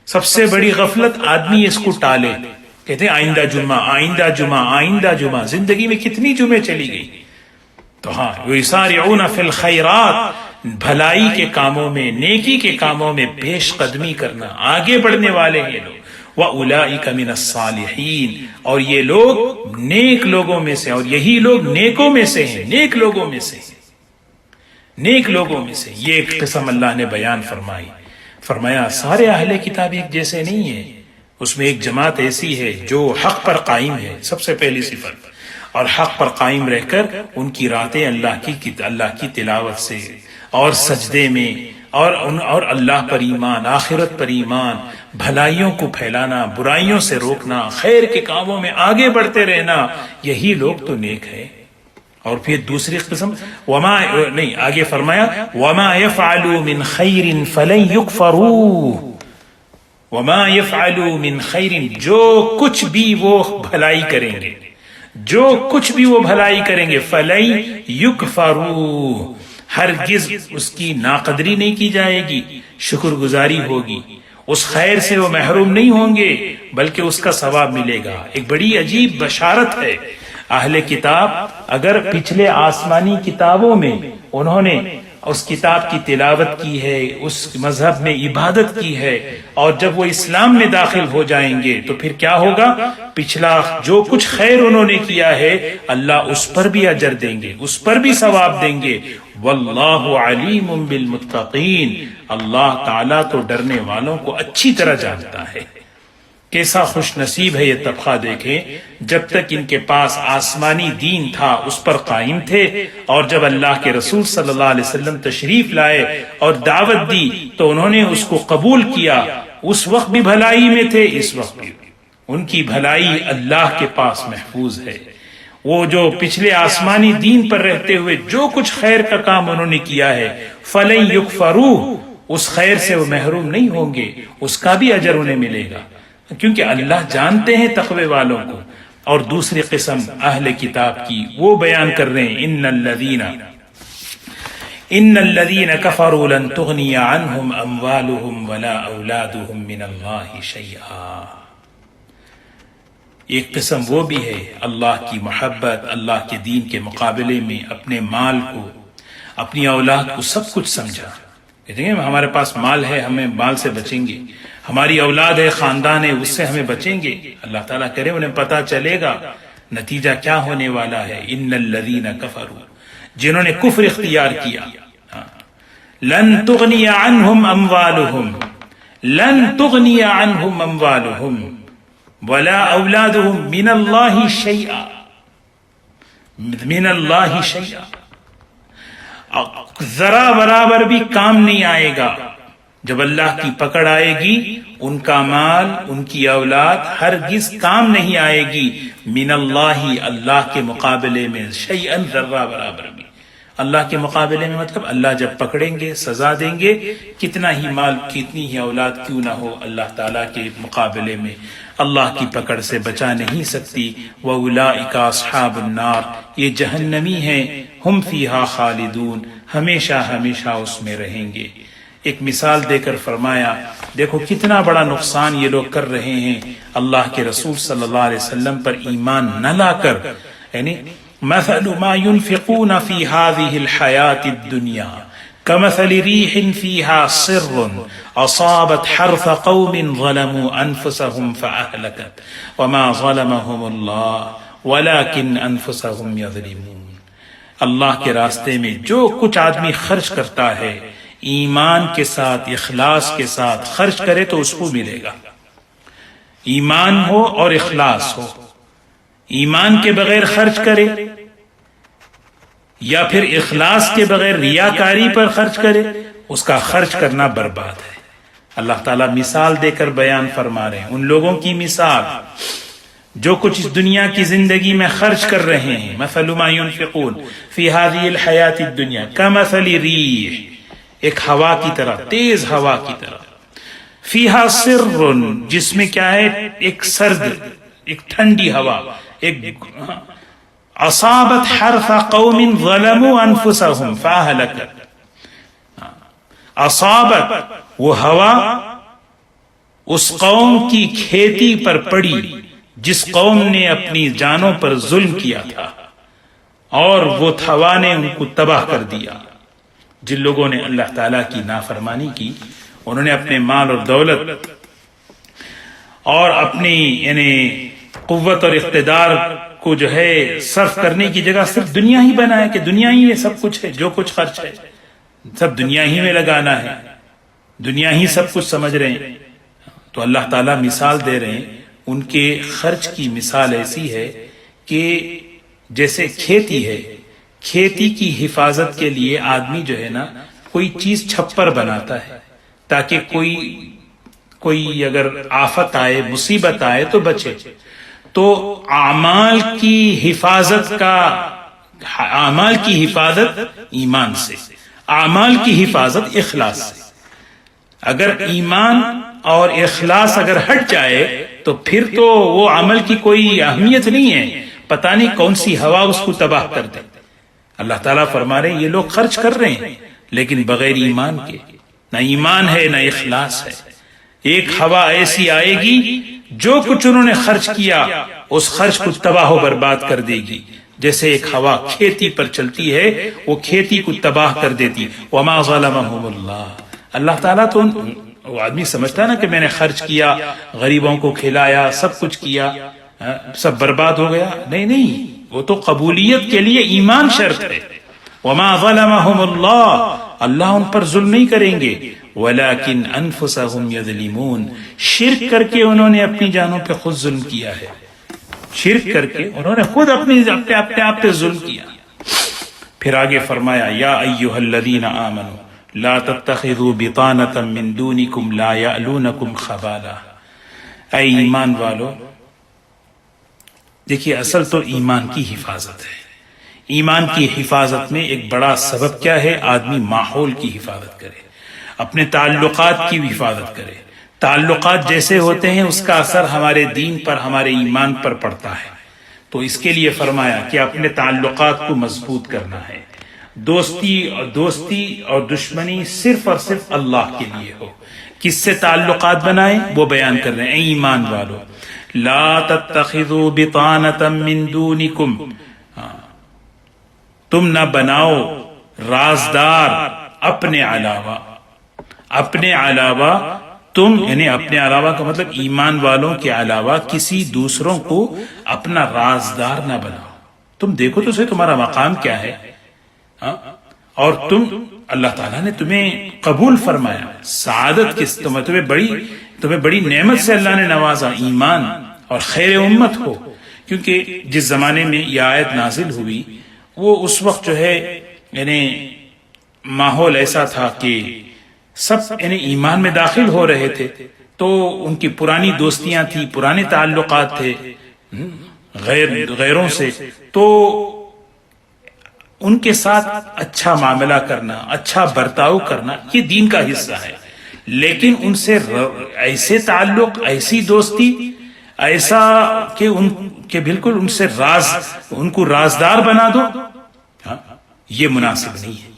سب سے بڑی غفلت آدمی اس کو ٹالے، کہتے ہیں آئندہ جمعہ، آئندہ جمعہ، آئندہ جمعہ۔ زندگی میں کتنی جمعے چلی گئی؟ تو ہاں، یسارعون فی الخیرات، بھلائی کے کاموں میں، نیکی کے کاموں میں پیش قدمی کرنا، آگے بڑھنے والے ہیں لوگ۔ وَأُولَئِكَ مِنَ الصَّالِحِينَ، اور یہ لوگ نیک لوگوں میں سے، اور یہی لوگ نیکوں میں سے ہیں، نیک لوگوں میں سے، نیک لوگوں میں سے۔ یہ ایک قسم اللہ نے بیان فرمائی، فرمایا سارے اہل کتاب ایک جیسے نہیں ہیں، اس میں ایک جماعت ایسی ہے جو حق پر قائم ہے، سب سے پہلی صفت، اور حق پر قائم رہ کر ان کی راتیں اللہ کی تلاوت سے اور سجدے میں، اور اللہ پر ایمان، آخرت پر ایمان، بھلائیوں کو پھیلانا، برائیوں سے روکنا، خیر کے کاموں میں آگے بڑھتے رہنا، یہی لوگ تو نیک ہے۔ اور پھر دوسری قسم آگے فرمایا وَمَا يَفْعَلُوا مِنْ خَيْرٍ فَلَنْ يُكْفَرُوهُ، وَمَا يَفْعَلُوا مِنْ خَيْرٍ، جو کچھ بھی وہ بھلائی کریں گے، جو کچھ بھی وہ بھلائی کریں گے، فَلَنْ يُكْفَرُوهُ، ہرگز اس کی ناقدری نہیں کی جائے گی، شکر گزاری ہوگی، اس خیر سے وہ محروم نہیں ہوں گے، بلکہ اس کا ثواب ملے گا۔ ایک بڑی عجیب بشارت ہے۔ اہل کتاب اگر پچھلے آسمانی کتابوں میں انہوں نے اس کتاب کی تلاوت کی ہے، اس مذہب میں عبادت کی ہے، اور جب وہ اسلام میں داخل ہو جائیں گے تو پھر کیا ہوگا؟ پچھلا جو کچھ خیر انہوں نے کیا ہے اللہ اس پر بھی اجر دیں گے، اس پر بھی ثواب دیں گے۔ واللہ علیم بالمتقین، اللہ تعالیٰ تو ڈرنے والوں کو اچھی طرح جانتا ہے۔ کیسا خوش نصیب ہے یہ طبقہ، دیکھیں جب تک ان کے پاس آسمانی دین تھا اس پر قائم تھے، اور جب اللہ کے رسول صلی اللہ علیہ وسلم تشریف لائے اور دعوت دی تو انہوں نے اس کو قبول کیا۔ اس وقت بھی بھلائی میں تھے، اس وقت بھی ان کی بھلائی اللہ کے پاس محفوظ ہے۔ وہ جو پچھلے آسمانی دین پر رہتے ہوئے جو کچھ خیر کا کام انہوں نے کیا ہے، فَلَن يُكْفَرُوهُ، اس خیر سے وہ محروم نہیں ہوں گے، اس کا بھی اجر انہیں ملے گا، کیونکہ اللہ جانتے ہیں تقوی والوں کو۔ اور دوسری قسم اہل کتاب کی وہ بیان کر رہے ہیں، ان الذین کفروا لن تغنی عنہم اموالہم ولا اولادہم من اللہ شیئا، ایک قسم وہ بھی ہے اللہ کی محبت، اللہ کے دین کے مقابلے میں اپنے مال کو، اپنی اولاد کو سب کچھ سمجھا. کہتے ہیں ہمارے پاس مال ہے، ہمیں مال سے بچیں گے، ہماری اولاد ہے، خاندان ہے، اس سے ہمیں بچیں گے. اللہ تعالیٰ کرے انہیں پتہ چلے گا نتیجہ کیا ہونے والا ہے. ان الذین کفروا، جنہوں نے کفر اختیار کیا، لن تغنی عنہم اموالہم، لن تغنی عنہم اموالہم ولا اولادہم من اللہ شیئا، من اللہ شیئا، ذرا برابر بھی کام نہیں آئے گا. جب اللہ کی پکڑ آئے گی ان کا مال، ان کی اولاد ہرگز کام نہیں آئے گی. من اللہ، اللہ کے مقابلے میں، شیئن، ذرہ برابر بھی. اللہ کے مقابلے میں مطلب اللہ جب پکڑیں گے، سزا دیں گے، کتنا ہی مال، کتنی ہی اولاد کیوں نہ ہو، اللہ تعالیٰ کے مقابلے میں اللہ کی پکڑ سے بچا نہیں سکتی. وَأُولَئِكَ أَصْحَابُ النَّارِ، یہ جہنمی ہیں، ہم فیہا خالدون، ہمیشہ ہمیشہ اس میں رہیں گے. ایک مثال دے کر فرمایا دیکھو کتنا بڑا نقصان یہ لوگ کر رہے ہیں اللہ کے رسول صلی اللہ علیہ وسلم پر ایمان نہ لا کر. یعنی مثل ما ينفقون في هذه الحياة الدنيا كمثل ريح فيها صر أصابت حرث قوم ظلموا أنفسهم فأهلكت وما ظلمهم الله ولكن أنفسهم يظلمون. اللہ کے راستے میں جو کچھ آدمی خرچ کرتا ہے ایمان کے ساتھ، اخلاص کے ساتھ خرچ کرے تو اس کو ملے گا. ایمان ہو اور اخلاص ہو. ایمان کے بغیر خرچ کرے یا پھر اخلاص کے بغیر ریاکاری پر خرچ کرے، اس کا خرچ کرنا برباد ہے. اللہ تعالیٰ مثال دے کر بیان فرما رہے ہیں ان لوگوں کی مثال جو کچھ اس دنیا کی زندگی میں خرچ کر رہے ہیں. مثل ما ينفقون في هذه الحياة الدنيا كمثل ريح، ایک ہوا کی طرح، تیز ہوا کی طرح، فیہا سر، جس میں کیا ہے، ایک سرد، ایک ٹھنڈی ہوا، ایک اصابت حرث قوم ظلموا انفسهم فاہلکت. اصابت، وہ ہوا اس قوم کی کھیتی پر پڑی جس قوم نے اپنی جانوں پر ظلم کیا تھا، اور وہ ہوا نے ان کو تباہ کر دیا. جن لوگوں نے اللہ تعالیٰ کی نافرمانی کی، انہوں نے اپنے مال اور دولت اور اپنی یعنی قوت اور اقتدار کو جو ہے صرف کرنے کی جگہ صرف دنیا ہی بنایا کہ دنیا ہی یہ سب کچھ ہے، جو کچھ خرچ ہے سب دنیا ہی میں لگانا ہے، دنیا ہی سب کچھ سمجھ رہے ہیں. تو اللہ تعالیٰ مثال دے رہے ہیں، ان کے خرچ کی مثال ایسی ہے کہ جیسے کھیتی ہے، کھیتی کی حفاظت کے لیے آدمی جو ہے نا کوئی چیز چھپر بناتا ہے تاکہ کوئی اگر آفت آئے، مصیبت آئے تو بچے. تو اعمال کی حفاظت ایمان سے، اعمال کی حفاظت اخلاص سے. اگر ایمان اور اخلاص اگر ہٹ جائے تو پھر تو وہ عمل کی کوئی اہمیت نہیں ہے، پتہ نہیں کون سی ہوا اس کو تباہ کر دے. اللہ تعالیٰ فرما رہے ہیں یہ لوگ خرچ کر رہے ہیں لیکن بغیر ایمان کے، نہ ایمان ہے نہ اخلاص ہے. ایک ہوا ایسی آئے گی جو کچھ انہوں نے خرچ کیا اس خرچ کو تباہ و برباد کر دے گی. جیسے ایک ہوا کھیتی پر چلتی ہے وہ کھیتی کو تباہ کر دیتی. وما ظلمهم اللہ، اللہ تعالیٰ تو وہ آدمی سمجھتا ہے نا کہ میں نے خرچ کیا، غریبوں کو کھلایا، سب کچھ کیا، سب برباد ہو گیا. نہیں، وہ تو قبولیت کے لیے ایمان شرط ہے. وما ظلمهم اللہ، اللہ ان پر ظلم نہیں کریں گے. ولكن انفسهم يظلمون، شرک کر کے انہوں نے اپنی جانوں پہ خود ظلم کیا ہے. شرک کر کے انہوں نے خود اپنے آپ پہ ظلم کیا. پھر آگے فرمایا یا ایھا الذین آمنوا لا تتخذوا بطانة من دونکم لا یألونکم خبالا. اے ایمان والو، دیکھیے اصل تو ایمان کی حفاظت ہے. ایمان کی حفاظت میں ایک بڑا سبب کیا ہے؟ آدمی ماحول کی حفاظت کرے، اپنے تعلقات کی حفاظت کرے. تعلقات جیسے ہوتے ہیں اس کا اثر ہمارے دین پر، ہمارے ایمان پر پڑتا ہے. تو اس کے لیے فرمایا کہ اپنے تعلقات کو مضبوط کرنا ہے. دوستی اور دشمنی صرف اور صرف اللہ کے لیے ہو. کس سے تعلقات بنائیں وہ بیان کر رہے ہیں. اے ایمان والو لا تتخذوا بطانة من دونکم، تم نہ بناؤ رازدار اپنے علاوہ تم، یعنی اپنے علاوہ کا مطلب ایمان والوں کے علاوہ کسی دوسروں کو اپنا رازدار نہ بناؤ. تم دیکھو تو صحیح تمہارا مقام کیا ہے، اور اللہ تعالیٰ نے تمہیں قبول فرمایا، سعادت کس تمہیں بڑی نعمت سے اللہ نے نوازا، ایمان اور خیر امت ہو. کیونکہ جس زمانے میں یہ آیت نازل ہوئی وہ اس وقت جو ہے یعنی ماحول ایسا تھا کہ سب یعنی ایمان میں داخل ہو رہے تھے، تو ان کی پرانی دوستیاں تھیں، پرانے تعلقات تھے غیروں سے، تو ان کے ساتھ اچھا معاملہ کرنا، اچھا برتاؤ کرنا یہ دین کا حصہ ہے. لیکن ان سے ایسے تعلق، ایسی دوستی، ایسا کہ بالکل ان سے ان کو رازدار بنا دو، یہ مناسب نہیں ہے.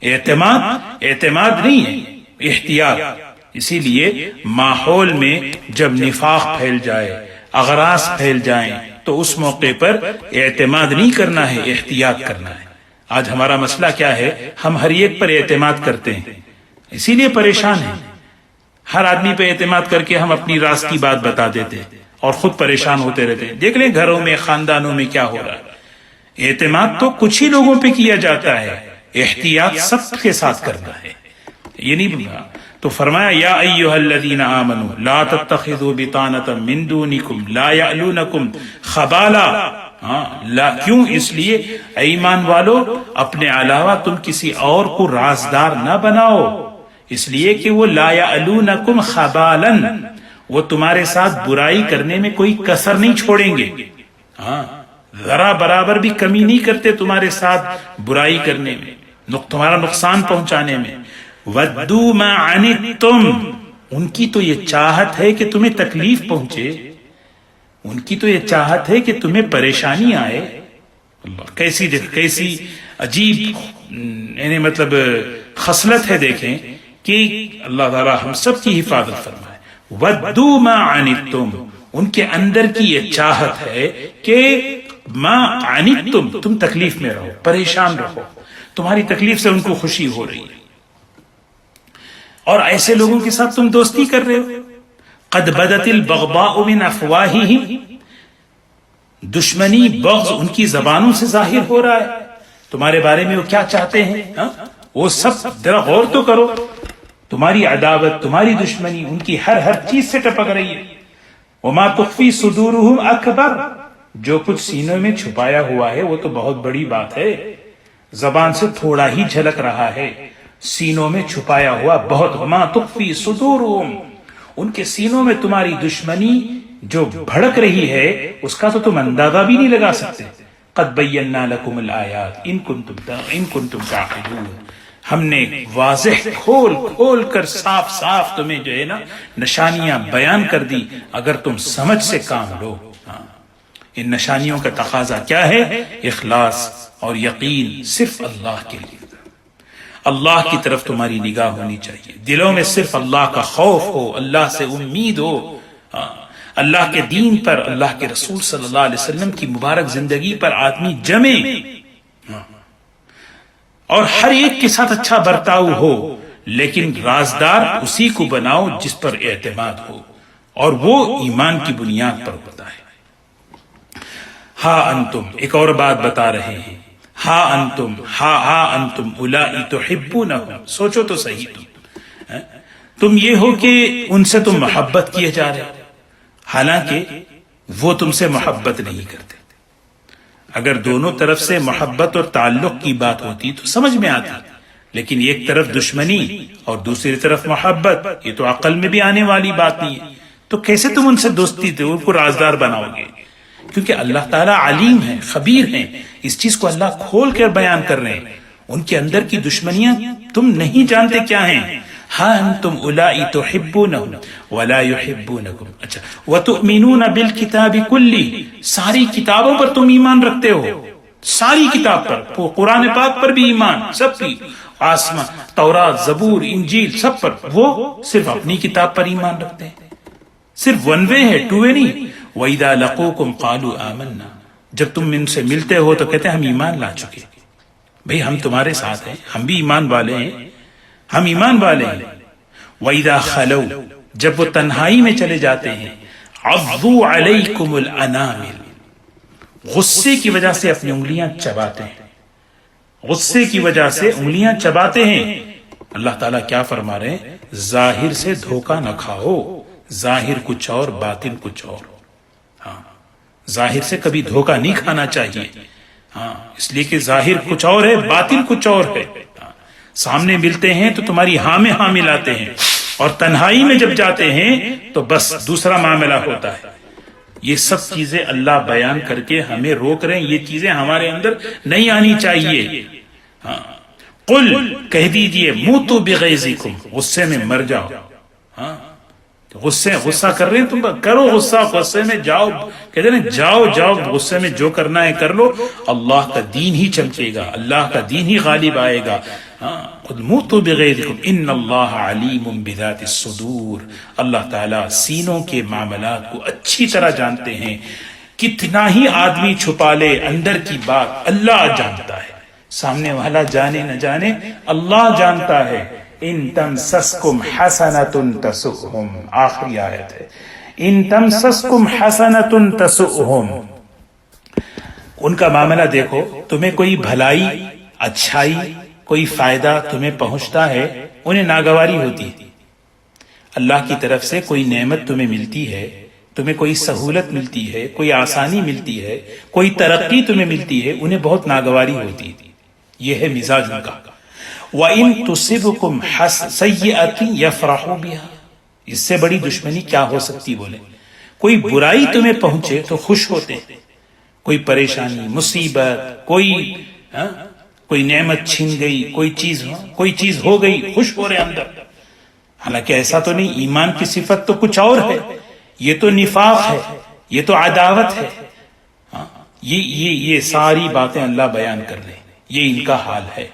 اعتماد نہیں ہے، احتیاط. اسی لیے ماحول میں جب نفاق پھیل جائے، اغراض پھیل جائیں، تو اس موقع پر اعتماد نہیں کرنا ہے، احتیاط کرنا ہے. آج ہمارا مسئلہ کیا ہے، ہم ہر ایک پر اعتماد کرتے ہیں، اسی لیے پریشان ہیں. ہر آدمی پہ اعتماد کر کے ہم اپنی راز کی بات بتا دیتے ہیں اور خود پریشان ہوتے رہتے ہیں. دیکھ لیں گھروں میں، خاندانوں میں کیا ہو رہا ہے. اعتماد تو کچھ ہی لوگوں پہ کیا جاتا ہے، احتیاط سب کے ساتھ کرنا ہے. یہ نہیں تو فرمایا یا ایھا الذین آمنوا لا تتخذوا بطانۃ من دونکم لا یألونکم خبالا. کیوں؟ اس لیے اے ایمان والو اپنے علاوہ تم کسی اور کو رازدار نہ بناؤ، اس لیے کہ وہ لا یألونکم خبالا، وہ تمہارے ساتھ برائی کرنے میں کوئی کسر نہیں چھوڑیں گے. ذرا برابر بھی کمی نہیں کرتے تمہارے ساتھ برائی کرنے میں، تمہارا نقصان پہنچانے میں. وَدُّوا مَا عَنِتُّمْ، ان کی تو یہ چاہت ہے کہ تمہیں تکلیف پہنچے، ان کی تو یہ چاہت ہے کہ تمہیں پریشانی آئے. اللہ کیسی عجیب یعنی مطلب خصلت ہے. دیکھیں کہ اللہ تعالیٰ ہم سب کی حفاظت فرمائے. وَدُّوا مَا عَنِتُّمْ، ان کے اندر کی یہ چاہت ہے کہ ما عنتم، تم تکلیف میں رہو، پریشان رہو، تمہاری تکلیف سے ان کو خوشی ہو رہی ہے. اور ایسے لوگوں کے ساتھ تم دوستی کر رہے ہو. قد بدت البغضاء من افواہہم، دشمنی، بغض ان کی زبانوں سے ظاہر ہو رہا ہے. تمہارے بارے میں وہ کیا چاہتے ہیں وہ سب ذرا غور تو کرو. تمہاری عداوت، تمہاری دشمنی ان کی ہر چیز سے ٹپک رہی ہے. وما تخفی صدورہم اکبر، جو کچھ سینوں میں چھپایا ہوا ہے وہ تو بہت بڑی بات ہے. زبان سے تھوڑا ہی جھلک رہا ہے، سینوں میں چھپایا ہوا بہت. وما تخفی صدورہم، ان کے سینوں میں تمہاری دشمنی جو بھڑک رہی ہے اس کا تو تم اندازہ بھی نہیں لگا سکتے. قد بینا لکم الآیات ان کنتم تعقلون، ہم نے واضح کھول کر صاف تمہیں جو ہے نا نشانیاں بیان کر دی اگر تم سمجھ سے کام لو. ان نشانیوں کا تقاضا کیا ہے؟ اخلاص اور یقین صرف اللہ کے لیے. اللہ کی طرف تمہاری نگاہ ہونی چاہیے، دلوں میں صرف اللہ کا خوف ہو، اللہ سے امید ہو، اللہ کے دین پر، اللہ کے رسول صلی اللہ علیہ وسلم کی مبارک زندگی پر آدمی جمے، اور ہر ایک کے ساتھ اچھا برتاؤ ہو. لیکن رازدار اسی کو بناؤ جس پر اعتماد ہو، اور وہ ایمان کی بنیاد پر ہوتا ہے. ہاں انتم، ایک اور بات بتا رہے ہیں، ہاں انتم اولائی تحبونہم، سوچو تو صحیح، تم یہ ہو کہ ان سے تم محبت کیے جا رہے، حالانکہ وہ تم سے محبت نہیں کرتے. اگر دونوں طرف سے محبت اور تعلق کی بات ہوتی تو سمجھ میں آتی، لیکن ایک طرف دشمنی اور دوسری طرف محبت، یہ تو عقل میں بھی آنے والی بات نہیں ہے. تو کیسے تم ان سے دوستی ان کو رازدار بناؤ گے؟ کیونکہ اللہ تعالیٰ علیم ہے، خبیر ہیں، اس چیز کو اللہ کھول کر بیان کر رہے ہیں. ان کے اندر کی دشمنیاں تم نہیں جانتے کیا ہیں. ہاں انتم اولائی تحبونہم ولا یحبونکم. اچھا، وتؤمنون بالکتاب کلی، ساری کتابوں پر تم ایمان رکھتے ہو، ساری کتاب پر، قرآن پاک پر بھی ایمان، سب کی، آسمان، تورات، زبور، انجیل، سب پر. وہ صرف اپنی کتاب پر ایمان رکھتے ہیں. صرف ون وے ہے، ٹو وے نہیں. وَإِذَا لَقُوكُمْ قَالُوا آمَنَّا، جب تم ان سے ملتے ہو تو کہتے ہیں ہم ایمان لا چکے، بھئی ہم تمہارے ساتھ ہیں، ہم بھی ایمان والے ہیں، ہم ایمان والے ہیں۔ وَإِذَا خَلَوْا، جب وہ تنہائی میں چلے جاتے ہیں، عَضُّوا عَلَيْكُمُ الْأَنَامِلَ، غصے کی وجہ سے اپنی انگلیاں چباتے ہیں، غصے کی وجہ سے انگلیاں چباتے ہیں۔ اللہ تعالیٰ کیا فرما رہے ہیں؟ ظاہر سے دھوکہ نہ کھاؤ، ظاہر کچھ اور باطن کچھ اور۔ ہاں، ظاہر سے کبھی دھوکہ نہیں کھانا چاہیے، ہاں، اس لیے کہ ظاہر کچھ اور ہے، باطن کچھ اور ہے۔ سامنے ملتے ہیں تو تمہاری ہاں میں ہاں ملاتے ہیں، اور تنہائی میں جب جاتے ہیں تو بس دوسرا معاملہ ہوتا ہے۔ یہ سب چیزیں اللہ بیان کر کے ہمیں روک رہے ہیں، یہ چیزیں ہمارے اندر نہیں آنی چاہیے۔ ہاں، قل کہہ دیجئے موتوا بغیظکم، غصے میں مر جاؤ۔ ہاں، غصہ کر رہے ہیں تم، کرو غصہ، غصے میں جاؤ، کہتے ہیں جاؤ غصے میں جو کرنا ہے کر لو، اللہ کا دین ہی چمکے گا، اللہ کا دین ہی غالب آئے گا۔ قل موتوا بغیظکم ان اللہ علیم بذات الصدور، اللہ تعالیٰ سینوں کے معاملات کو اچھی طرح جانتے ہیں، کتنا ہی آدمی چھپا لے اندر کی بات اللہ جانتا ہے، سامنے والا جانے نہ جانے اللہ جانتا ہے۔ ان تمسسکم حسنۃ تسؤہم، آخری آیت ہے، ان تمسسکم حسنۃ تسؤہم، ان کا معاملہ دیکھو، تمہیں کوئی بھلائی، اچھائی، کوئی فائدہ تمہیں پہنچتا ہے، انہیں ناگواری ہوتی ہے۔ اللہ کی طرف سے کوئی نعمت تمہیں ملتی ہے، تمہیں کوئی سہولت ملتی ہے، کوئی آسانی ملتی ہے، کوئی ترقی تمہیں ملتی ہے، انہیں بہت ناگواری ہوتی ہے۔ یہ ہے مزاج ان کا۔ وَإِن تُصِبْكُمْ سَيِّئَةٌ يَفْرَحُوا بِهَا، اس سے بڑی دشمنی کیا ہو سکتی؟ بولے کوئی برائی تمہیں پہنچے تو خوش ہوتے ہیں، کوئی پریشانی، مصیبت، کوئی نعمت چھین گئی، کوئی چیز ہو گئی، خوش ہو رہے اندر۔ حالانکہ ایسا تو نہیں، ایمان کی صفت تو کچھ اور ہے، یہ تو نفاق ہے، یہ تو عداوت ہے۔ یہ ساری باتیں اللہ بیان کر رہے ہیں، یہ ان کا حال ہے۔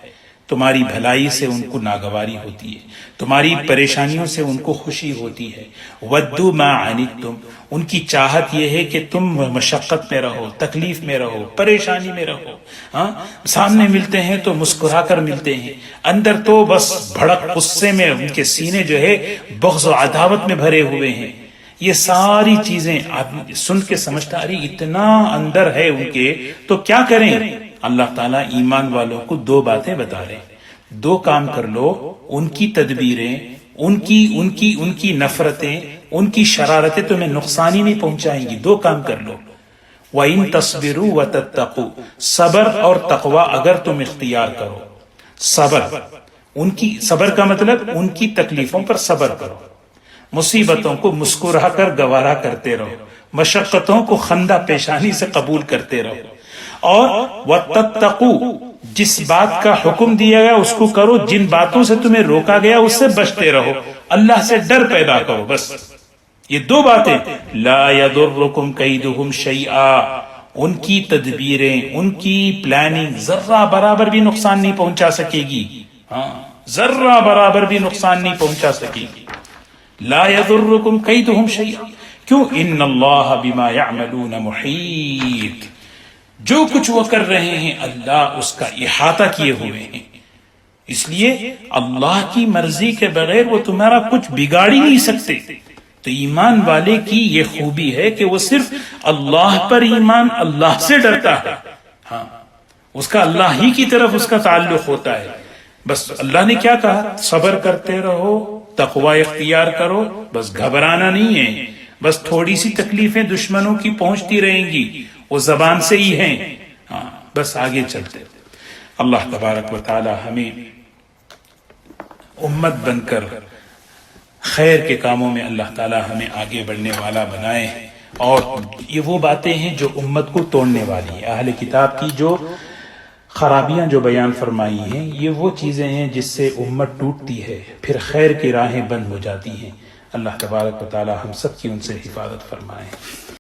تمہاری بھلائی سے ان کو ناگواری ہوتی ہے، تمہاری پریشانیوں سے ان کو خوشی ہوتی ہے۔ وَدُّوا مَا عَنِتُّمْ، ان کی چاہت یہ ہے کہ تم مشقت میں رہو، تکلیف میں رہو، پریشانی میں رہو۔ ہاں، سامنے ملتے ہیں تو مسکرا کر ملتے ہیں، اندر تو بس بھڑک غصے میں ان کے سینے جو ہے بغض و عداوت میں بھرے ہوئے ہیں۔ یہ ساری چیزیں آپ سن کے سمجھتا ارے اتنا اندر ہے ان کے، تو کیا کریں؟ اللہ تعالیٰ ایمان والوں کو دو باتیں بتا رہے ہیں، دو کام کر لو، ان کی تدبیریں، ان کی نفرتیں، ان کی شرارتیں تمہیں نقصان ہی نہیں پہنچائیں گی، دو کام کر لو۔ وَإِن تَصْبِرُوا وَتَتَّقُوا، صبر اور تقوی اگر تم اختیار کرو، صبر کا مطلب ان کی تکلیفوں پر صبر کرو، مصیبتوں کو مسکرا کر گوارا کرتے رہو، مشقتوں کو خندہ پیشانی سے قبول کرتے رہو، اور وَتَتَّقُوا، جس بات کا حکم دیا گیا اس کو کرو، جن باتوں سے تمہیں روکا گیا اس سے بچتے رہو، اللہ سے ڈر پیدا کرو، بس یہ دو باتیں۔ لا يضركم كيدهم شيئا، ان کی تدبیریں، ان کی پلاننگ ذرہ برابر بھی نقصان نہیں پہنچا سکے گی، ہاں، ذرہ برابر بھی نقصان نہیں پہنچا سکے گی۔ لا يضركم كيدهم شيئا، کیوں؟ ان اللہ بما يعملون محیط، جو کچھ وہ کر رہے ہیں اللہ اس کا احاطہ کیے ہوئے ہیں، اس لیے اللہ کی مرضی کے بغیر وہ تمہارا کچھ بگاڑ ہی نہیں سکتے۔ تو ایمان والے کی یہ خوبی ہے کہ وہ صرف اللہ پر ایمان، اللہ سے ڈرتا ہے، ہاں، اس کا اللہ ہی کی طرف اس کا تعلق ہوتا ہے۔ بس اللہ نے کیا کہا؟ صبر کرتے رہو، تقوی اختیار کرو، بس گھبرانا نہیں ہے، بس تھوڑی سی تکلیفیں دشمنوں کی پہنچتی رہیں گی، وہ زبان سے ہی ہیں، ہاں، بس آگے چلتے۔ اللہ تبارک و تعالی ہمیں امت بن کر خیر کے کاموں میں اللہ تعالی ہمیں آگے بڑھنے والا بنائے، اور یہ وہ باتیں ہیں جو امت کو توڑنے والی ہیں۔ اہل کتاب کی جو خرابیاں جو بیان فرمائی ہیں، یہ وہ چیزیں ہیں جس سے امت ٹوٹتی ہے، پھر خیر کی راہیں بند ہو جاتی ہیں۔ اللہ تبارک و تعالی ہم سب کی ان سے حفاظت فرمائے۔